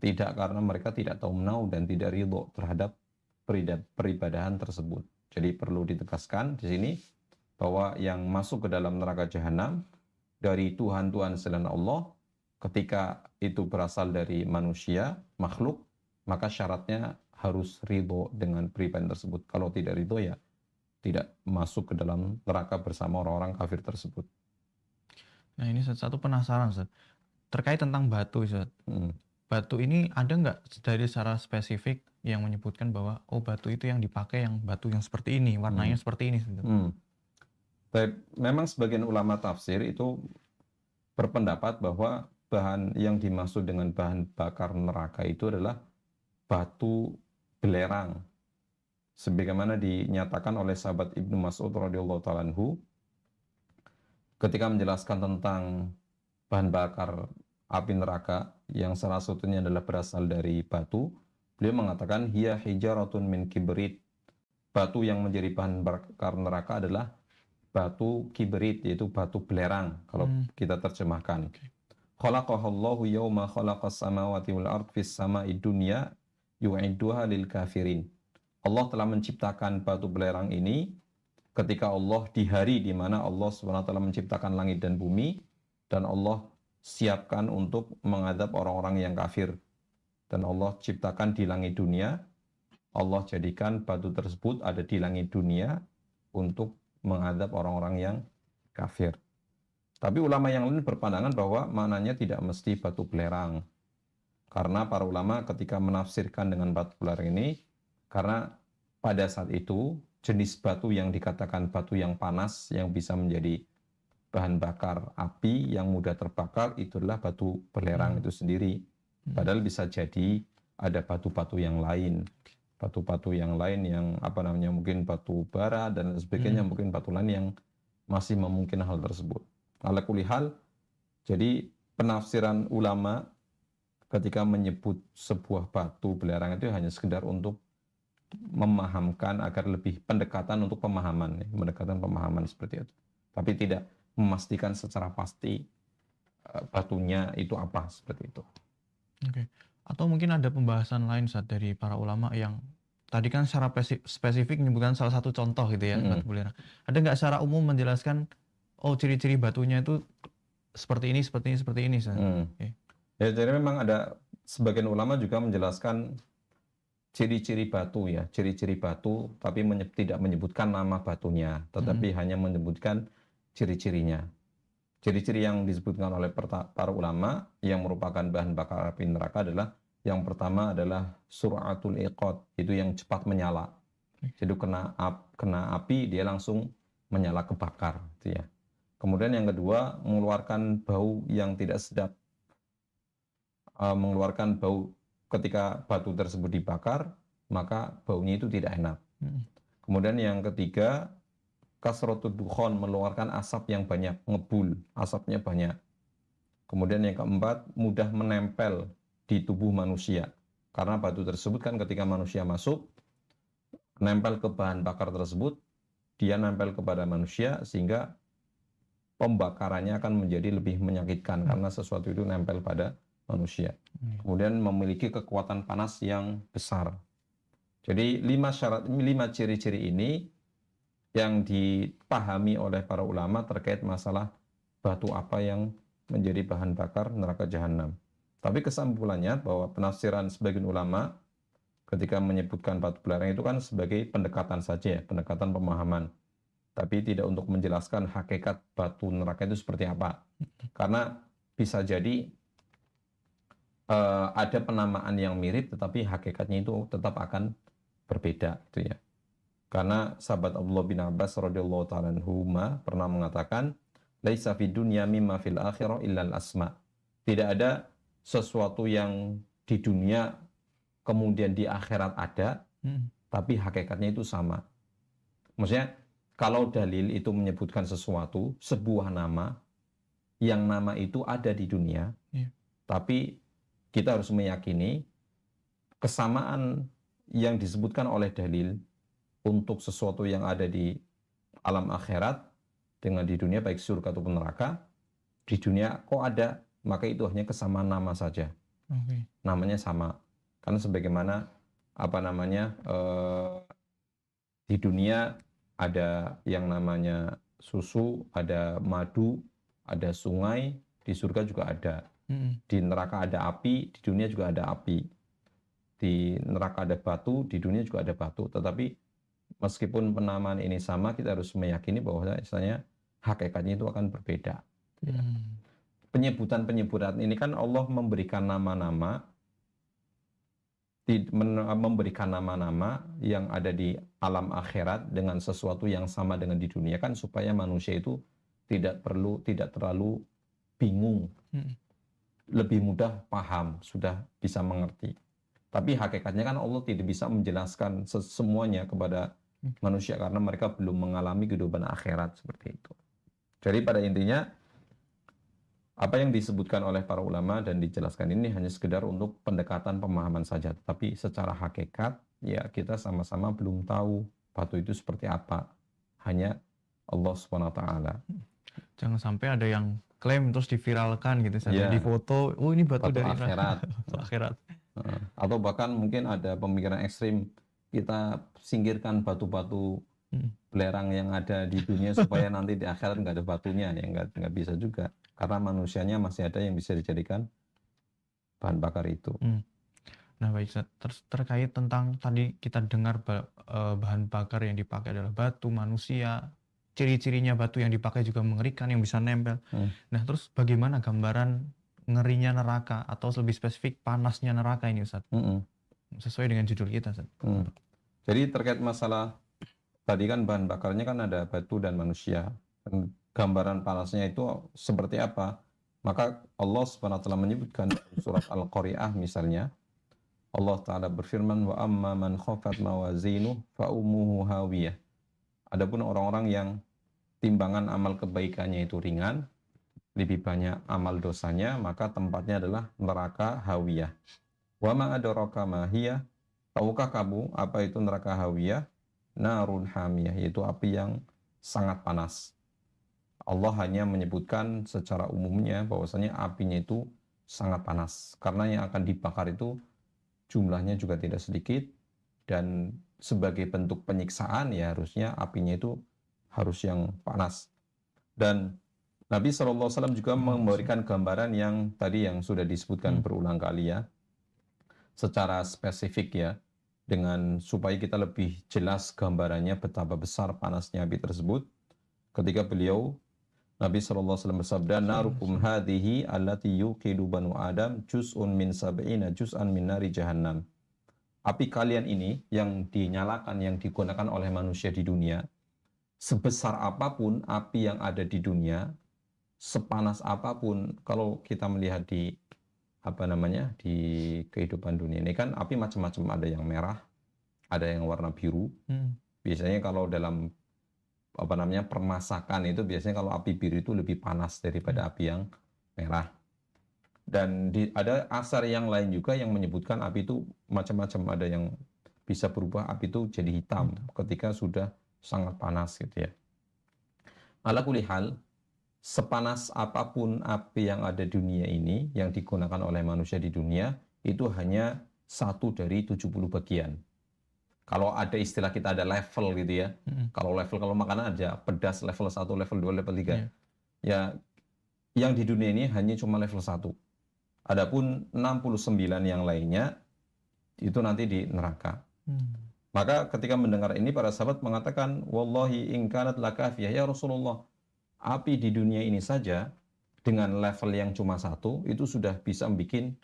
tidak, karena mereka tidak tahu menahu dan tidak ridho terhadap peribadahan tersebut. Jadi perlu ditegaskan di sini bahwa yang masuk ke dalam neraka jahanam dari Tuhan-Tuhan selain Allah, ketika itu berasal dari manusia, makhluk, maka syaratnya harus ridho dengan peribadahan tersebut. Kalau tidak ridho ya tidak masuk ke dalam neraka bersama orang-orang kafir tersebut. Nah ini satu penasaran Ustaz, terkait tentang batu Ustaz. Batu ini ada nggak dari secara spesifik yang menyebutkan bahwa oh batu itu yang dipakai yang batu yang seperti ini, warnanya seperti ini? Baik, memang sebagian ulama tafsir itu berpendapat bahwa bahan yang dimaksud dengan bahan bakar neraka itu adalah batu belerang. Sebagaimana dinyatakan oleh sahabat Ibnu Mas'ud radhiyallahu ta'ala anhu ketika menjelaskan tentang bahan bakar api neraka yang salah satunya adalah berasal dari batu, beliau mengatakan hiya hijaratun min kibrit. Batu yang menjadi bahan bakar neraka adalah batu kibrit, yaitu batu belerang kalau kita terjemahkan. Khalaqahallahu yawma khalaqas samawati wal ard fis sama'i dunya yu'idduha lil kafirin. Allah telah menciptakan batu belerang ini ketika Allah di hari di mana Allah SWT menciptakan langit dan bumi, dan Allah siapkan untuk mengadab orang-orang yang kafir. Dan Allah ciptakan di langit dunia, Allah jadikan batu tersebut ada di langit dunia untuk mengadab orang-orang yang kafir. Tapi ulama yang lain berpandangan bahwa maknanya tidak mesti batu belerang. Karena para ulama ketika menafsirkan dengan batu belerang ini, karena pada saat itu jenis batu yang dikatakan batu yang panas yang bisa menjadi bahan bakar api yang mudah terbakar itu adalah batu belerang itu sendiri. Padahal bisa jadi ada batu-batu yang lain. Batu-batu yang lain yang mungkin batu bara dan sebagainya, mungkin batu lain yang masih memungkinkan hal tersebut. Ala kulli hal, jadi penafsiran ulama ketika menyebut sebuah batu belerang itu hanya sekedar untuk memahamkan agar lebih pendekatan untuk pemahaman, pendekatan pemahaman seperti itu. Tapi tidak memastikan secara pasti batunya itu apa seperti itu. Oke. Atau mungkin ada pembahasan lain saat dari para ulama yang tadi kan secara spesifik menyebutkan salah satu contoh gitu ya, Mm-mm. batu belerang. Ada nggak secara umum menjelaskan, oh ciri-ciri batunya itu seperti ini, seperti ini, seperti ini, Ustaz? Oke. Ya, jadi memang ada sebagian ulama juga menjelaskan ciri-ciri batu ya, ciri-ciri batu, tapi tidak menyebutkan nama batunya, tetapi hanya menyebutkan ciri-cirinya. Ciri-ciri yang disebutkan oleh para ulama yang merupakan bahan bakar api neraka adalah yang pertama adalah sur'atul iqad, itu yang cepat menyala. Jadi kena api dia langsung menyala kebakar, gitu ya. Kemudian yang kedua mengeluarkan bau yang tidak sedap, mengeluarkan bau ketika batu tersebut dibakar, maka baunya itu tidak enak. Kemudian yang ketiga kasratud dukhon, mengeluarkan asap yang banyak, ngebul, asapnya banyak. Kemudian yang keempat, mudah menempel di tubuh manusia. Karena batu tersebut kan ketika manusia masuk, nempel ke bahan bakar tersebut, dia nempel kepada manusia sehingga pembakarannya akan menjadi lebih menyakitkan karena sesuatu itu nempel pada manusia. Kemudian memiliki kekuatan panas yang besar. Jadi 5 ciri-ciri ini yang dipahami oleh para ulama terkait masalah batu apa yang menjadi bahan bakar neraka jahanam. Tapi kesimpulannya bahwa penafsiran sebagian ulama ketika menyebutkan batu belerang itu kan sebagai pendekatan saja, pendekatan pemahaman. Tapi tidak untuk menjelaskan hakikat batu neraka itu seperti apa. Karena bisa jadi ada penamaan yang mirip tetapi hakikatnya itu tetap akan berbeda, gitu ya. Karena sahabat Abdullah bin Abbas radhiyallahu ta'ala anhuma pernah mengatakan, laisa fid dunya mimma fil akhirah illa al-asma. Tidak ada sesuatu yang di dunia kemudian di akhirat ada, tapi hakikatnya itu sama. Maksudnya, kalau dalil itu menyebutkan sesuatu, sebuah nama, yang nama itu ada di dunia, tapi kita harus meyakini kesamaan yang disebutkan oleh dalil untuk sesuatu yang ada di alam akhirat dengan di dunia, baik surga ataupun neraka, di dunia kok ada, maka itu hanya kesamaan nama saja. Namanya sama. Karena sebagaimana di dunia ada yang namanya susu, ada madu, ada sungai, di surga juga ada. Di neraka ada api, di dunia juga ada api. Di neraka ada batu, di dunia juga ada batu. Tetapi meskipun penamaan ini sama, kita harus meyakini bahwa misalnya hakikatnya itu akan berbeda. Penyebutan-penyebutan ini kan Allah memberikan nama-nama, yang ada di alam akhirat dengan sesuatu yang sama dengan di dunia kan supaya manusia itu tidak terlalu bingung, lebih mudah paham, sudah bisa mengerti. Tapi hakikatnya kan Allah tidak bisa menjelaskan semuanya kepada manusia karena mereka belum mengalami kehidupan akhirat seperti itu. Jadi pada intinya apa yang disebutkan oleh para ulama dan dijelaskan ini hanya sekedar untuk pendekatan pemahaman saja, tapi secara hakikat ya kita sama-sama belum tahu batu itu seperti apa. Hanya Allah Subhanahu wa taala. Jangan sampai ada yang klaim terus diviralkan gitu saja, di foto, oh ini batu dari akhirat. akhirat. Atau bahkan mungkin ada pemikiran ekstrim, kita singkirkan batu-batu belerang yang ada di dunia supaya nanti di akhirat nggak ada batunya, ya nggak bisa juga karena manusianya masih ada yang bisa dijadikan bahan bakar itu. Nah baik, terkait tentang tadi kita dengar bahan bakar yang dipakai adalah batu, manusia, ciri-cirinya batu yang dipakai juga mengerikan, yang bisa nempel. Nah terus bagaimana gambaran ngerinya neraka atau lebih spesifik panasnya neraka ini Ustaz? Sesuai dengan judul kita Ustaz. Jadi terkait masalah tadi kan bahan bakarnya kan ada batu dan manusia. Gambaran panasnya itu seperti apa? Maka Allah Subhanahu wa taala menyebutkan surat Al-Qari'ah misalnya. Allah taala berfirman wa amma man khafat mawazinuh fa ummuhu hawiyah. Adapun orang-orang yang timbangan amal kebaikannya itu ringan, lebih banyak amal dosanya, maka tempatnya adalah neraka hawiyah. Wa ma adraka ma hiya? Tahukah kamu apa itu neraka hawiyah? Narun hamiyah, yaitu api yang sangat panas. Allah hanya menyebutkan secara umumnya bahwasanya apinya itu sangat panas karena yang akan dibakar itu jumlahnya juga tidak sedikit dan sebagai bentuk penyiksaan ya harusnya apinya itu harus yang panas. Dan Nabi SAW juga memberikan gambaran yang tadi yang sudah disebutkan berulang kali ya, secara spesifik ya, dengan supaya kita lebih jelas gambarannya betapa besar panasnya api tersebut. Ketika beliau Nabi SAW bersabda, narukum hadhihi allati yuqidu banu Adam juz'un min sab'ina juz'an min nari jahannam. Api kalian ini yang dinyalakan, yang digunakan oleh manusia di dunia, sebesar apapun api yang ada di dunia, sepanas apapun, kalau kita melihat di di kehidupan dunia ini kan api macam-macam, ada yang merah, ada yang warna biru. Biasanya kalau dalam permasakan itu biasanya kalau api biru itu lebih panas daripada api yang merah. Dan ada asar yang lain juga yang menyebutkan api itu macam-macam, ada yang bisa berubah api itu jadi hitam ketika sudah sangat panas gitu ya. Ala kulli hal, sepanas apapun api yang ada di dunia ini yang digunakan oleh manusia di dunia itu hanya 1 dari 70 bagian. Kalau ada istilah kita ada level gitu ya. Kalau makanan ada pedas level 1, level 2, level 3. Ya, yang di dunia ini hanya cuma level 1. Adapun 69 yang lainnya itu nanti di neraka. Maka ketika mendengar ini para sahabat mengatakan, wallahi in kanat lakafiyah ya Rasulullah. Api di dunia ini saja dengan level yang cuma 1 itu sudah bisa bikin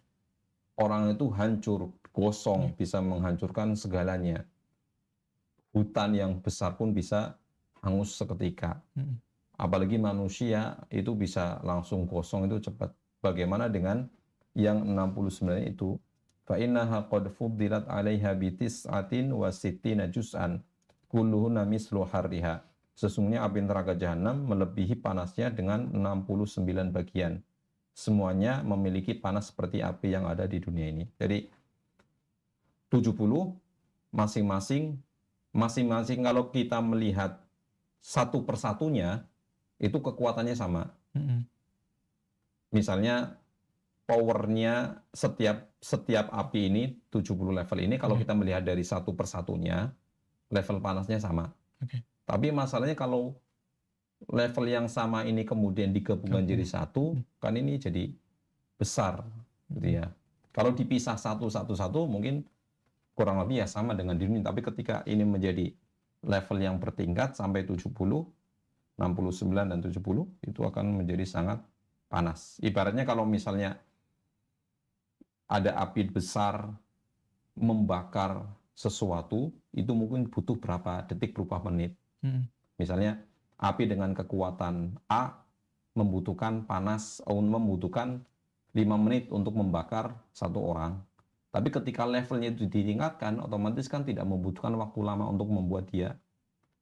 orang itu hancur, gosong, bisa menghancurkan segalanya. Hutan yang besar pun bisa hangus seketika. Apalagi manusia itu bisa langsung gosong itu cepat. Bagaimana dengan yang 69 itu? Fa innaha qad fuddilat 'alaiha bi tis'atin wa sittina juz'an kulluhunna mislu harriha. Sesungguhnya api neraka jahanam melebihi panasnya dengan 69 bagian. Semuanya memiliki panas seperti api yang ada di dunia ini. Jadi 70 masing-masing kalau kita melihat satu persatunya itu kekuatannya sama. Misalnya powernya setiap api ini 70 level ini kalau kita melihat dari satu persatunya level panasnya sama. Tapi masalahnya kalau level yang sama ini kemudian digabungkan jadi satu, kan ini jadi besar gitu ya. Kalau dipisah satu mungkin kurang lebih ya sama dengan di dunia, tapi ketika ini menjadi level yang bertingkat sampai 70, 69 dan 70 itu akan menjadi sangat panas. Ibaratnya kalau misalnya ada api besar membakar sesuatu, itu mungkin butuh berapa detik, berapa menit. Misalnya api dengan kekuatan A membutuhkan 5 menit untuk membakar satu orang. Tapi ketika levelnya itu ditingkatkan, otomatis kan tidak membutuhkan waktu lama untuk membuat dia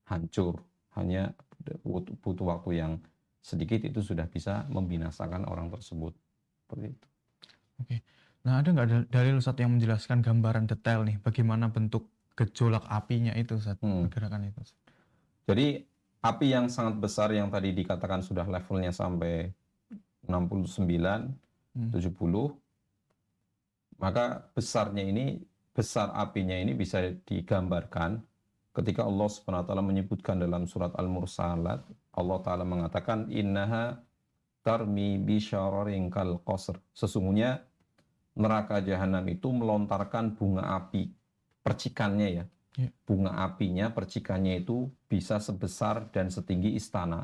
hancur. Hanya butuh waktu yang sedikit itu sudah bisa membinasakan orang tersebut. Seperti itu. Oke. Nah, ada nggak dalil Ustaz yang menjelaskan gambaran detail nih, bagaimana bentuk gejolak apinya itu Ustaz, pergerakan itu Ustaz? Jadi api yang sangat besar yang tadi dikatakan sudah levelnya sampai 69, 70, maka besar apinya ini bisa digambarkan ketika Allah SWT menyebutkan dalam surat Al-Mursalat, Allah Ta'ala mengatakan, innaha tarmi bisyararin kal qasr. Sesungguhnya neraka jahanam itu melontarkan bunga api, percikannya ya. Bunga apinya, percikannya itu bisa sebesar dan setinggi istana.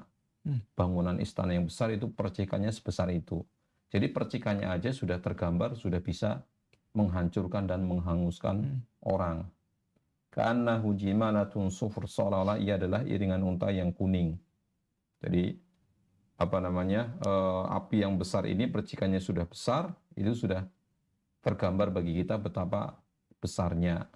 Bangunan istana yang besar itu percikannya sebesar itu. Jadi percikannya aja sudah tergambar, sudah bisa menghancurkan dan menghanguskan orang. Ka'annahu jimalatun sufur, seolah-olah ia adalah iringan unta yang kuning. Jadi api yang besar ini percikannya sudah besar, itu sudah tergambar bagi kita betapa besarnya.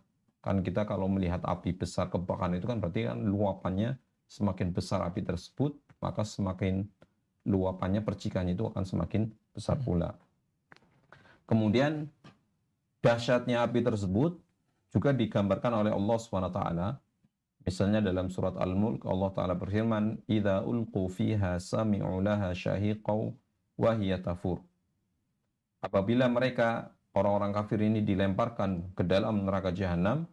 Kan kita kalau melihat api besar kebakaran itu kan berarti kan luapannya semakin besar api tersebut, maka semakin luapannya, percikannya itu akan semakin besar pula. Kemudian dahsyatnya api tersebut juga digambarkan oleh Allah SWT. Misalnya dalam surat Al-Mulk Allah Ta'ala berfirman, "Idza ulqu fiha sami'u laha syahiqaw wa hiya tafur." Apabila mereka orang-orang kafir ini dilemparkan ke dalam neraka jahanam,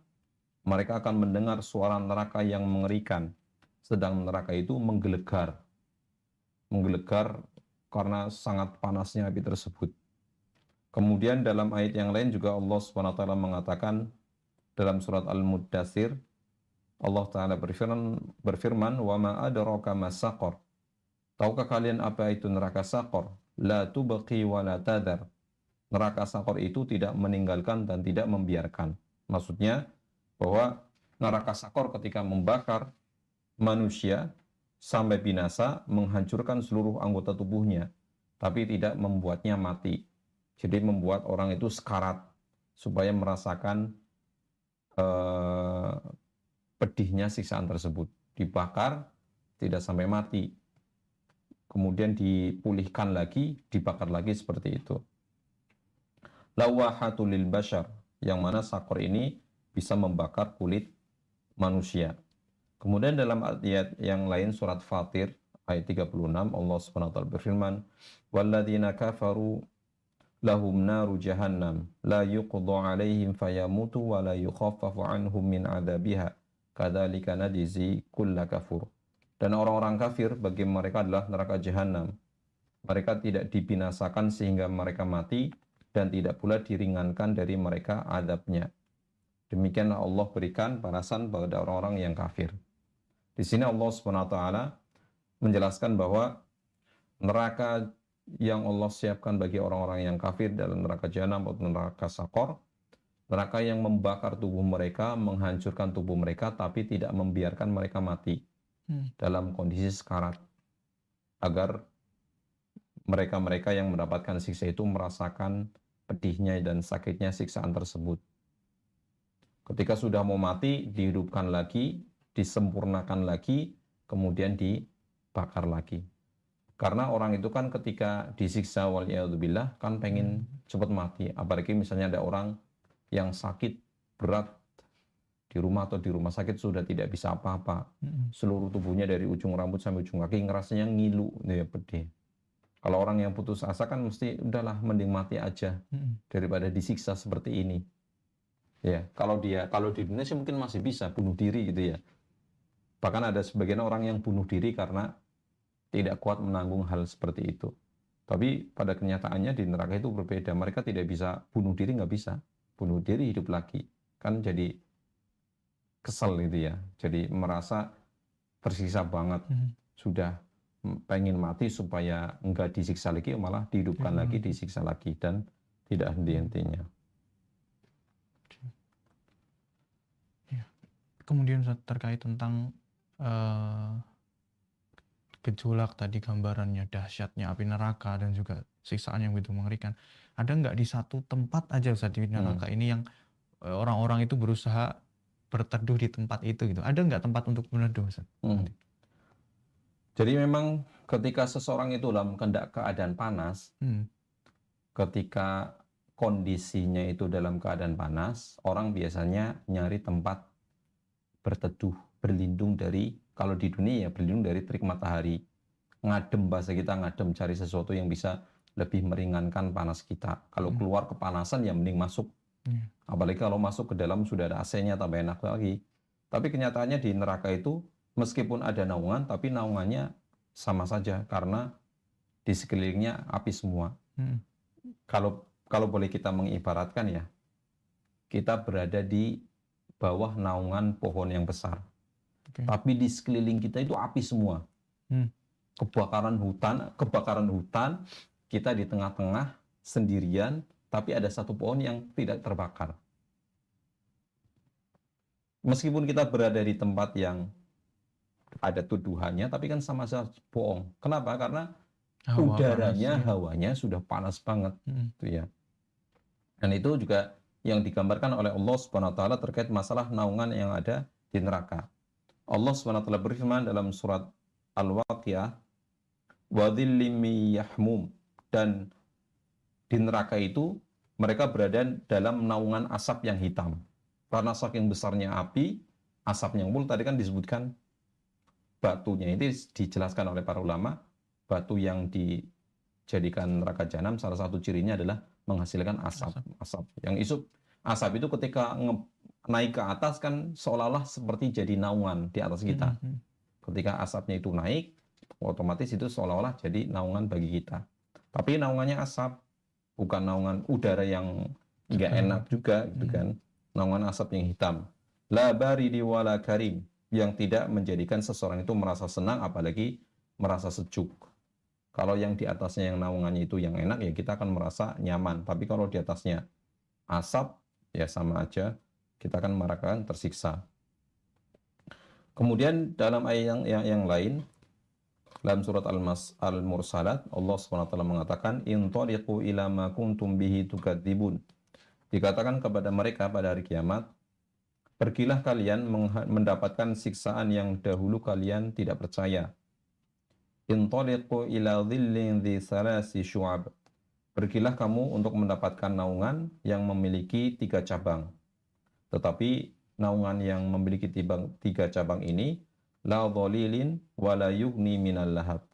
mereka akan mendengar suara neraka yang mengerikan, sedang neraka itu menggelegar karena sangat panasnya api tersebut. Kemudian dalam ayat yang lain juga Allah SWT mengatakan dalam surat Al-Muddatsir, Allah Ta'ala berfirman, "Wa ma adraka ma saqar." Tahukah kalian apa itu neraka Saqar? La tubqi wa la tadar. Neraka Saqar itu tidak meninggalkan dan tidak membiarkan. Maksudnya bahwa neraka Saqar ketika membakar manusia sampai binasa, menghancurkan seluruh anggota tubuhnya, tapi tidak membuatnya mati. Jadi membuat orang itu sekarat supaya merasakan pedihnya siksaan tersebut. Dibakar tidak sampai mati, kemudian dipulihkan lagi, dibakar lagi seperti itu. Lawahatul lil bashar, yang mana Saqar ini bisa membakar kulit manusia. Kemudian dalam ayat yang lain surat Fatir ayat 36 Allah Subhanahu wa taala berfirman, "Walladzina kafaru lahum naru jahannam la yuqda 'alaihim fayamutu wa la yukhaffafu 'anhum min 'adzabiha kadzalika najzi kulla kafur." Dan orang-orang kafir bagi mereka adalah neraka jahanam. Mereka tidak dibinasakan sehingga mereka mati dan tidak pula diringankan dari mereka azabnya. Demikianlah Allah berikan balasan pada orang-orang yang kafir. Di sini Allah SWT menjelaskan bahwa neraka yang Allah siapkan bagi orang-orang yang kafir dalam neraka jahanam atau neraka Saqar, neraka yang membakar tubuh mereka, menghancurkan tubuh mereka, tapi tidak membiarkan mereka mati dalam kondisi sekarat, agar mereka-mereka yang mendapatkan siksa itu merasakan pedihnya dan sakitnya siksaan tersebut. Ketika sudah mau mati, dihidupkan lagi, disempurnakan lagi, kemudian dibakar lagi. Karena orang itu kan ketika disiksa waliyadzubillah kan pengen cepat mati. Apalagi misalnya ada orang yang sakit berat di rumah atau di rumah sakit sudah tidak bisa apa-apa. Seluruh tubuhnya dari ujung rambut sampai ujung kaki ngerasanya ngilu, ya pedih. Kalau orang yang putus asa kan mesti udahlah mending mati aja daripada disiksa seperti ini. Ya, kalau di Indonesia mungkin masih bisa bunuh diri gitu ya. Bahkan ada sebagian orang yang bunuh diri karena tidak kuat menanggung hal seperti itu. Tapi pada kenyataannya di neraka itu berbeda. Mereka tidak bisa bunuh diri, nggak bisa. Bunuh diri hidup lagi. Kan jadi kesel gitu ya. Jadi merasa tersiksa banget. Sudah pengen mati supaya nggak disiksa lagi, malah dihidupkan lagi, disiksa lagi. Dan tidak henti-hentinya. Kemudian terkait tentang gejolak tadi, gambarannya dahsyatnya api neraka dan juga siksaan yang begitu mengerikan. Ada nggak di satu tempat aja Ustaz di neraka ini yang orang-orang itu berusaha berteduh di tempat itu gitu? Ada nggak tempat untuk berteduh Ustaz? Jadi memang ketika seseorang itu dalam keadaan panas, ketika kondisinya itu dalam keadaan panas, orang biasanya nyari tempat berteduh, berlindung dari, kalau di dunia ya berlindung dari terik matahari. Ngadem, bahasa kita ngadem, cari sesuatu yang bisa lebih meringankan panas kita. Kalau keluar kepanasan ya mending masuk. Apalagi kalau masuk ke dalam sudah ada AC-nya, tambah enak lagi. Tapi kenyataannya di neraka itu meskipun ada naungan, tapi naungannya sama saja karena di sekelilingnya api semua. Kalau boleh kita mengibaratkan ya, kita berada di bawah naungan pohon yang besar. Tapi di sekeliling kita itu api semua. Kebakaran hutan, kita di tengah-tengah sendirian, tapi ada satu pohon yang tidak terbakar. Meskipun kita berada di tempat yang ada tuduhannya, tapi kan sama saja bohong. Kenapa? Karena udaranya, hawanya sudah panas banget. Itu ya. Dan itu juga yang digambarkan oleh Allah Subhanahu wa taala terkait masalah naungan yang ada di neraka. Allah Subhanahu wa taala berfirman dalam surat Al-Waqiah, "Wa dhillim yahmum," dan di neraka itu mereka berada dalam naungan asap yang hitam. Karena saking besarnya api, asapnya ngumpul, tadi kan disebutkan batunya ini dijelaskan oleh para ulama, batu yang dijadikan neraka jahanam salah satu cirinya adalah menghasilkan asap. Yang asap itu ketika naik ke atas kan seolah-olah seperti jadi naungan di atas kita. Ketika asapnya itu naik, otomatis itu seolah-olah jadi naungan bagi kita. Tapi naungannya asap, bukan naungan udara yang nggak enak juga, gitu kan. Naungan asap yang hitam. La baridi wala karim, yang tidak menjadikan seseorang itu merasa senang, apalagi merasa sejuk. Kalau yang di atasnya yang naungannya itu yang enak, ya kita akan merasa nyaman. Tapi kalau di atasnya asap, ya sama aja, kita akan merasakan tersiksa. Kemudian dalam ayat yang lain, dalam surat Al-Mursalat, Allah SWT mengatakan, intaliqu ila ma kuntum bihi tukadzibun. Dikatakan kepada mereka pada hari kiamat, pergilah kalian mendapatkan siksaan yang dahulu kalian tidak percaya. Intaliqu ila dhillin dhi salasi syu'ab. Pergilah kamu untuk mendapatkan naungan yang memiliki 3 cabang. Tetapi naungan yang memiliki 3 cabang ini, la dhalilin wa la yughni minal lahab,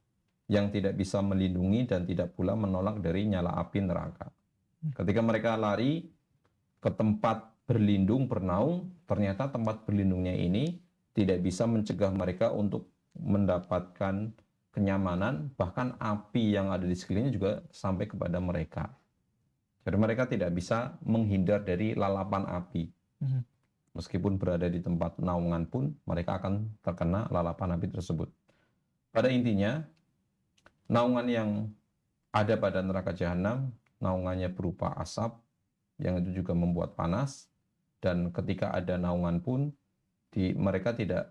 yang tidak bisa melindungi dan tidak pula menolak dari nyala api neraka. Ketika mereka lari ke tempat berlindung, bernaung, ternyata tempat berlindungnya ini tidak bisa mencegah mereka untuk mendapatkan kenyamanan, bahkan api yang ada di sekelilingnya juga sampai kepada mereka. Jadi mereka tidak bisa menghindar dari lalapan api. Meskipun berada di tempat naungan pun, mereka akan terkena lalapan api tersebut. Pada intinya, naungan yang ada pada neraka jahanam, naungannya berupa asap, yang itu juga membuat panas, dan ketika ada naungan pun,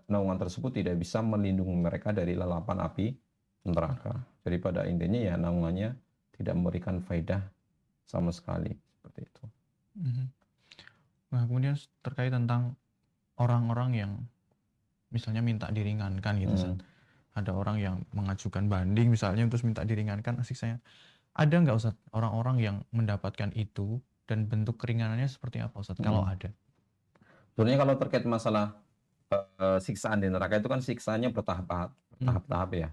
naungan tersebut tidak bisa melindungi mereka dari lalapan api neraka. Jadi pada intinya ya naungannya tidak memberikan faedah sama sekali, seperti itu. Nah, kemudian terkait tentang orang-orang yang misalnya minta diringankan gitu, Ustaz. Ada orang yang mengajukan banding misalnya terus minta diringankan siksanya. Ada nggak, Ustaz, orang-orang yang mendapatkan itu dan bentuk keringanannya seperti apa, Ustaz? Kalau ada. Sebenarnya kalau terkait masalah siksaan di neraka itu kan siksaannya bertahap-tahap ya.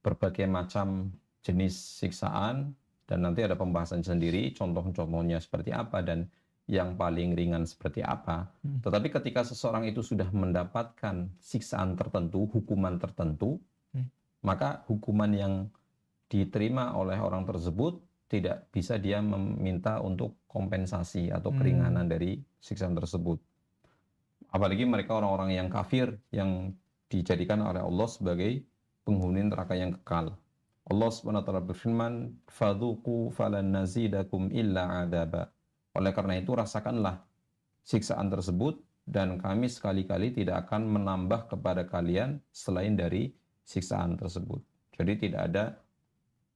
Berbagai macam jenis siksaan, dan nanti ada pembahasan sendiri, contoh-contohnya seperti apa dan yang paling ringan seperti apa. Tetapi ketika seseorang itu sudah mendapatkan siksaan tertentu, hukuman tertentu, maka hukuman yang diterima oleh orang tersebut tidak bisa dia meminta untuk kompensasi atau keringanan dari siksaan tersebut. Apalagi mereka orang-orang yang kafir yang dijadikan oleh Allah sebagai penghuni neraka yang kekal. Allah SWT berfirman, "Fadzuqu falan nazidakum illa adaba." Oleh karena itu rasakanlah siksaan tersebut, dan kami sekali-kali tidak akan menambah kepada kalian selain dari siksaan tersebut. Jadi tidak ada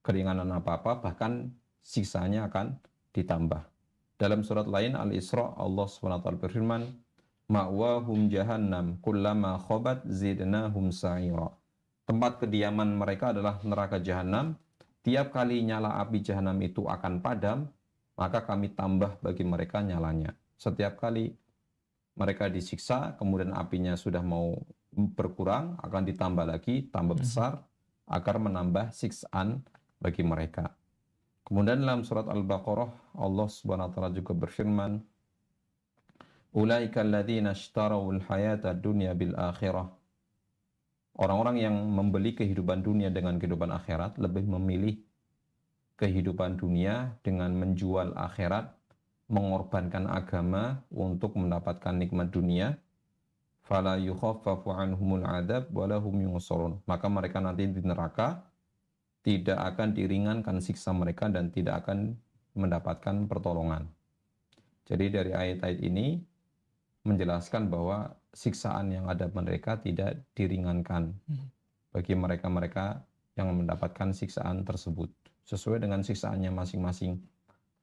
keringanan apa-apa, bahkan siksaannya akan ditambah. Dalam surat lain Al-Isra, Allah SWT berfirman, "Ma'wahum jahannam kullama khobat zidnahum sa'ira." Tempat kediaman mereka adalah neraka jahanam. Tiap kali nyala api jahanam itu akan padam, maka kami tambah bagi mereka nyalanya. Setiap kali mereka disiksa, kemudian apinya sudah mau berkurang, akan ditambah lagi, tambah besar, agar menambah siksaan bagi mereka. Kemudian dalam surat Al-Baqarah, Allah SWT juga berfirman, "Ulaika alladzina ishtarawul hayata dunya bil akhirah." Orang-orang yang membeli kehidupan dunia dengan kehidupan akhirat, lebih memilih kehidupan dunia dengan menjual akhirat, mengorbankan agama untuk mendapatkan nikmat dunia. Fala yukhaffafu anhumul adab wala hum yunsarun. Maka mereka nanti di neraka tidak akan diringankan siksa mereka dan tidak akan mendapatkan pertolongan. Jadi dari ayat-ayat ini menjelaskan bahwa siksaan yang ada mereka tidak diringankan bagi mereka-mereka yang mendapatkan siksaan tersebut, sesuai dengan siksaannya masing-masing,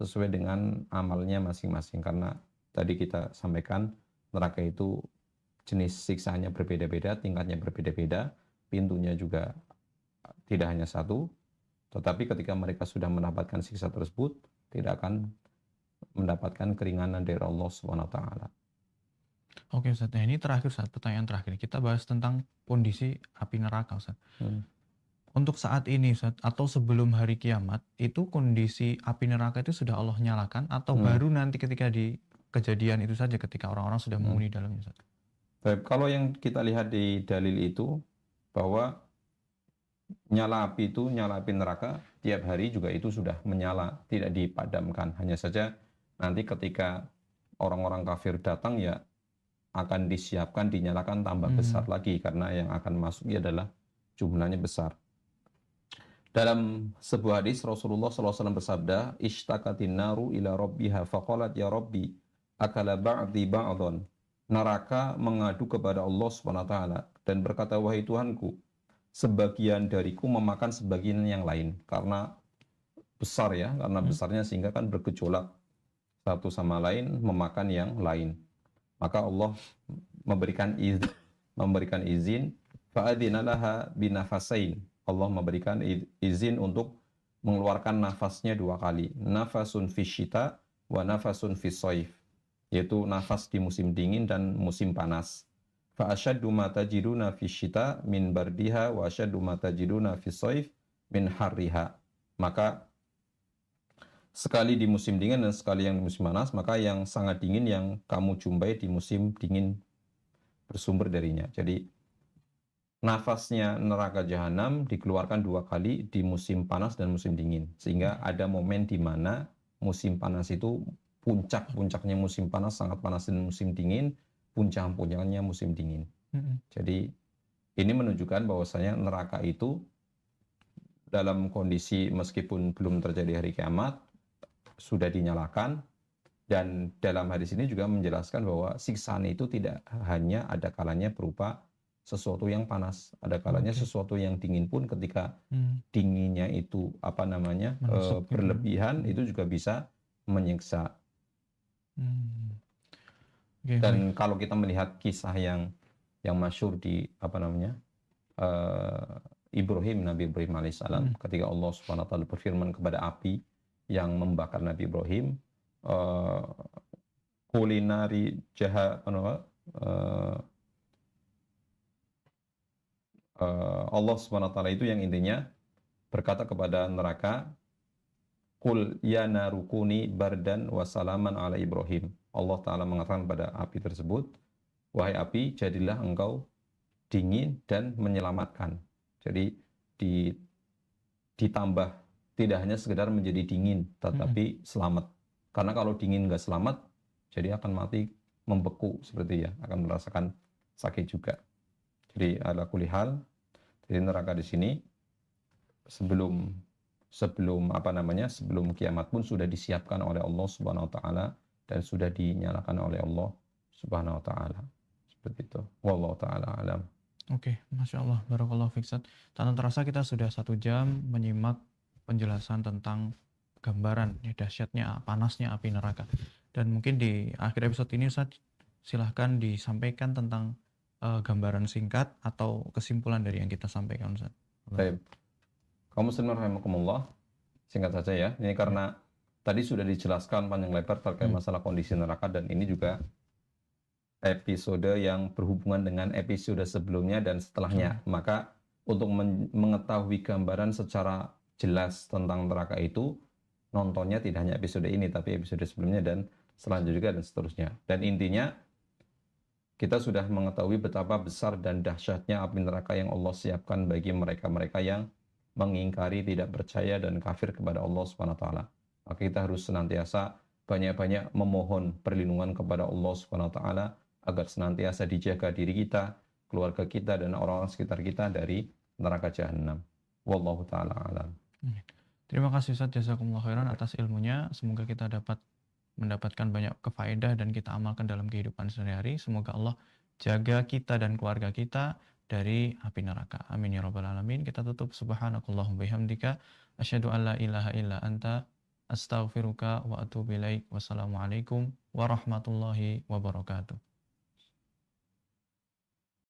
sesuai dengan amalnya masing-masing. Karena tadi kita sampaikan neraka itu jenis siksaannya berbeda-beda, tingkatnya berbeda-beda, pintunya juga tidak hanya satu. Tetapi ketika mereka sudah mendapatkan siksa tersebut, tidak akan mendapatkan keringanan dari Allah SWT. Oke, Ustaz. Nah, ini terakhir, Ustaz, pertanyaan terakhir. Kita bahas tentang kondisi api neraka, Ustaz. Untuk saat ini, Ustaz, atau sebelum hari kiamat, itu kondisi api neraka itu sudah Allah nyalakan atau baru nanti ketika di kejadian itu saja ketika orang-orang sudah menghuni dalamnya, Ustaz. Baik, kalau yang kita lihat di dalil itu bahwa nyala api neraka tiap hari juga itu sudah menyala, tidak dipadamkan. Hanya saja nanti ketika orang-orang kafir datang ya akan disiapkan, dinyalakan tambah besar lagi karena yang akan masuk adalah jumlahnya besar. Dalam sebuah hadis Rasulullah SAW bersabda, "Ishtakatin naru ila rabbiha faqalat ya rabbi akala ba'di ba'dhan." Neraka mengadu kepada Allah SWT dan berkata, "Wahai Tuhanku, sebagian dariku memakan sebagian yang lain." Karena besar ya, karena besarnya sehingga kan bergejolak satu sama lain memakan yang lain. Maka Allah memberikan izin fa'adzina laha binafasain. Allah memberikan izin untuk mengeluarkan nafasnya 2 kali. Nafasun fisyita wa nafasun fisoif. Yaitu nafas di musim dingin dan musim panas. Fa asyaddu ma tajiduna fisyita min bardiha wa asyaddu ma tajiduna fisoif min harriha. Maka sekali di musim dingin dan sekali yang di musim panas, maka yang sangat dingin yang kamu jumpai di musim dingin bersumber darinya. Jadi nafasnya neraka jahanam dikeluarkan 2 kali di musim panas dan musim dingin. Sehingga ada momen di mana musim panas itu puncaknya musim panas sangat panas dan musim dingin, puncaknya musim dingin. Jadi ini menunjukkan bahwasanya neraka itu dalam kondisi meskipun belum terjadi hari kiamat sudah dinyalakan, dan dalam hadis ini juga menjelaskan bahwa siksaan itu tidak hanya ada kalanya berupa sesuatu yang panas, ada kalanya sesuatu yang dingin pun ketika dinginnya itu berlebihan itu juga bisa menyiksa. Dan kalau kita melihat kisah yang masyhur di Nabi Ibrahim alaihissalam, ketika Allah Subhanahu wa taala berfirman kepada api yang membakar Nabi Ibrahim, kulinari Allah Subhanahu wa taala itu yang intinya berkata kepada neraka, "Qul ya narukuni bardan wa salaman ala Ibrahim." Allah taala mengatakan pada api tersebut, "Wahai api, jadilah engkau dingin dan menyelamatkan." Jadi ditambah, tidak hanya sekedar menjadi dingin, tetapi selamat. Karena kalau dingin nggak selamat, jadi akan mati, membeku seperti ya, akan merasakan sakit juga. Jadi ala kulli hal, jadi neraka di sini sebelum kiamat pun sudah disiapkan oleh Allah Subhanahu wa taala dan sudah dinyalakan oleh Allah Subhanahu wa taala. Seperti itu. Wallahu taala alam. Oke, Masya Allah, Barakallahu fiik, Ustaz. Tak terasa kita sudah 1 jam menyimak penjelasan tentang gambaran ya, dahsyatnya, panasnya api neraka. Dan mungkin di akhir episode ini, Ustaz, silahkan disampaikan tentang gambaran singkat atau kesimpulan dari yang kita sampaikan, Ustaz. Baik. Kaum muslimin rahimakumullah, singkat saja ya. Ini karena tadi sudah dijelaskan panjang lebar terkait masalah kondisi neraka, dan ini juga episode yang berhubungan dengan episode sebelumnya dan setelahnya. Maka untuk mengetahui gambaran secara jelas tentang neraka itu, nontonnya tidak hanya episode ini, tapi episode sebelumnya dan selanjutnya juga dan seterusnya. Dan intinya, kita sudah mengetahui betapa besar dan dahsyatnya api neraka yang Allah siapkan bagi mereka-mereka yang mengingkari, tidak percaya, dan kafir kepada Allah Subhanahu wa taala. Maka kita harus senantiasa banyak-banyak memohon perlindungan kepada Allah Subhanahu wa taala agar senantiasa dijaga diri kita, keluarga kita, dan orang-orang sekitar kita dari neraka jahanam. Wallahu taala alam. Terima kasih Ustaz, jazakumullah khairan atas ilmunya. Semoga kita dapat mendapatkan banyak kefaedah dan kita amalkan dalam kehidupan sehari-hari. Semoga Allah jaga kita dan keluarga kita dari api neraka. Amin ya rabbal alamin. Kita tutup, subhanakallahumma bihamdika asyhadu an la ilaha illa anta astaghfiruka wa atubu ilaik. Wassalamualaikum warahmatullahi wabarakatuh.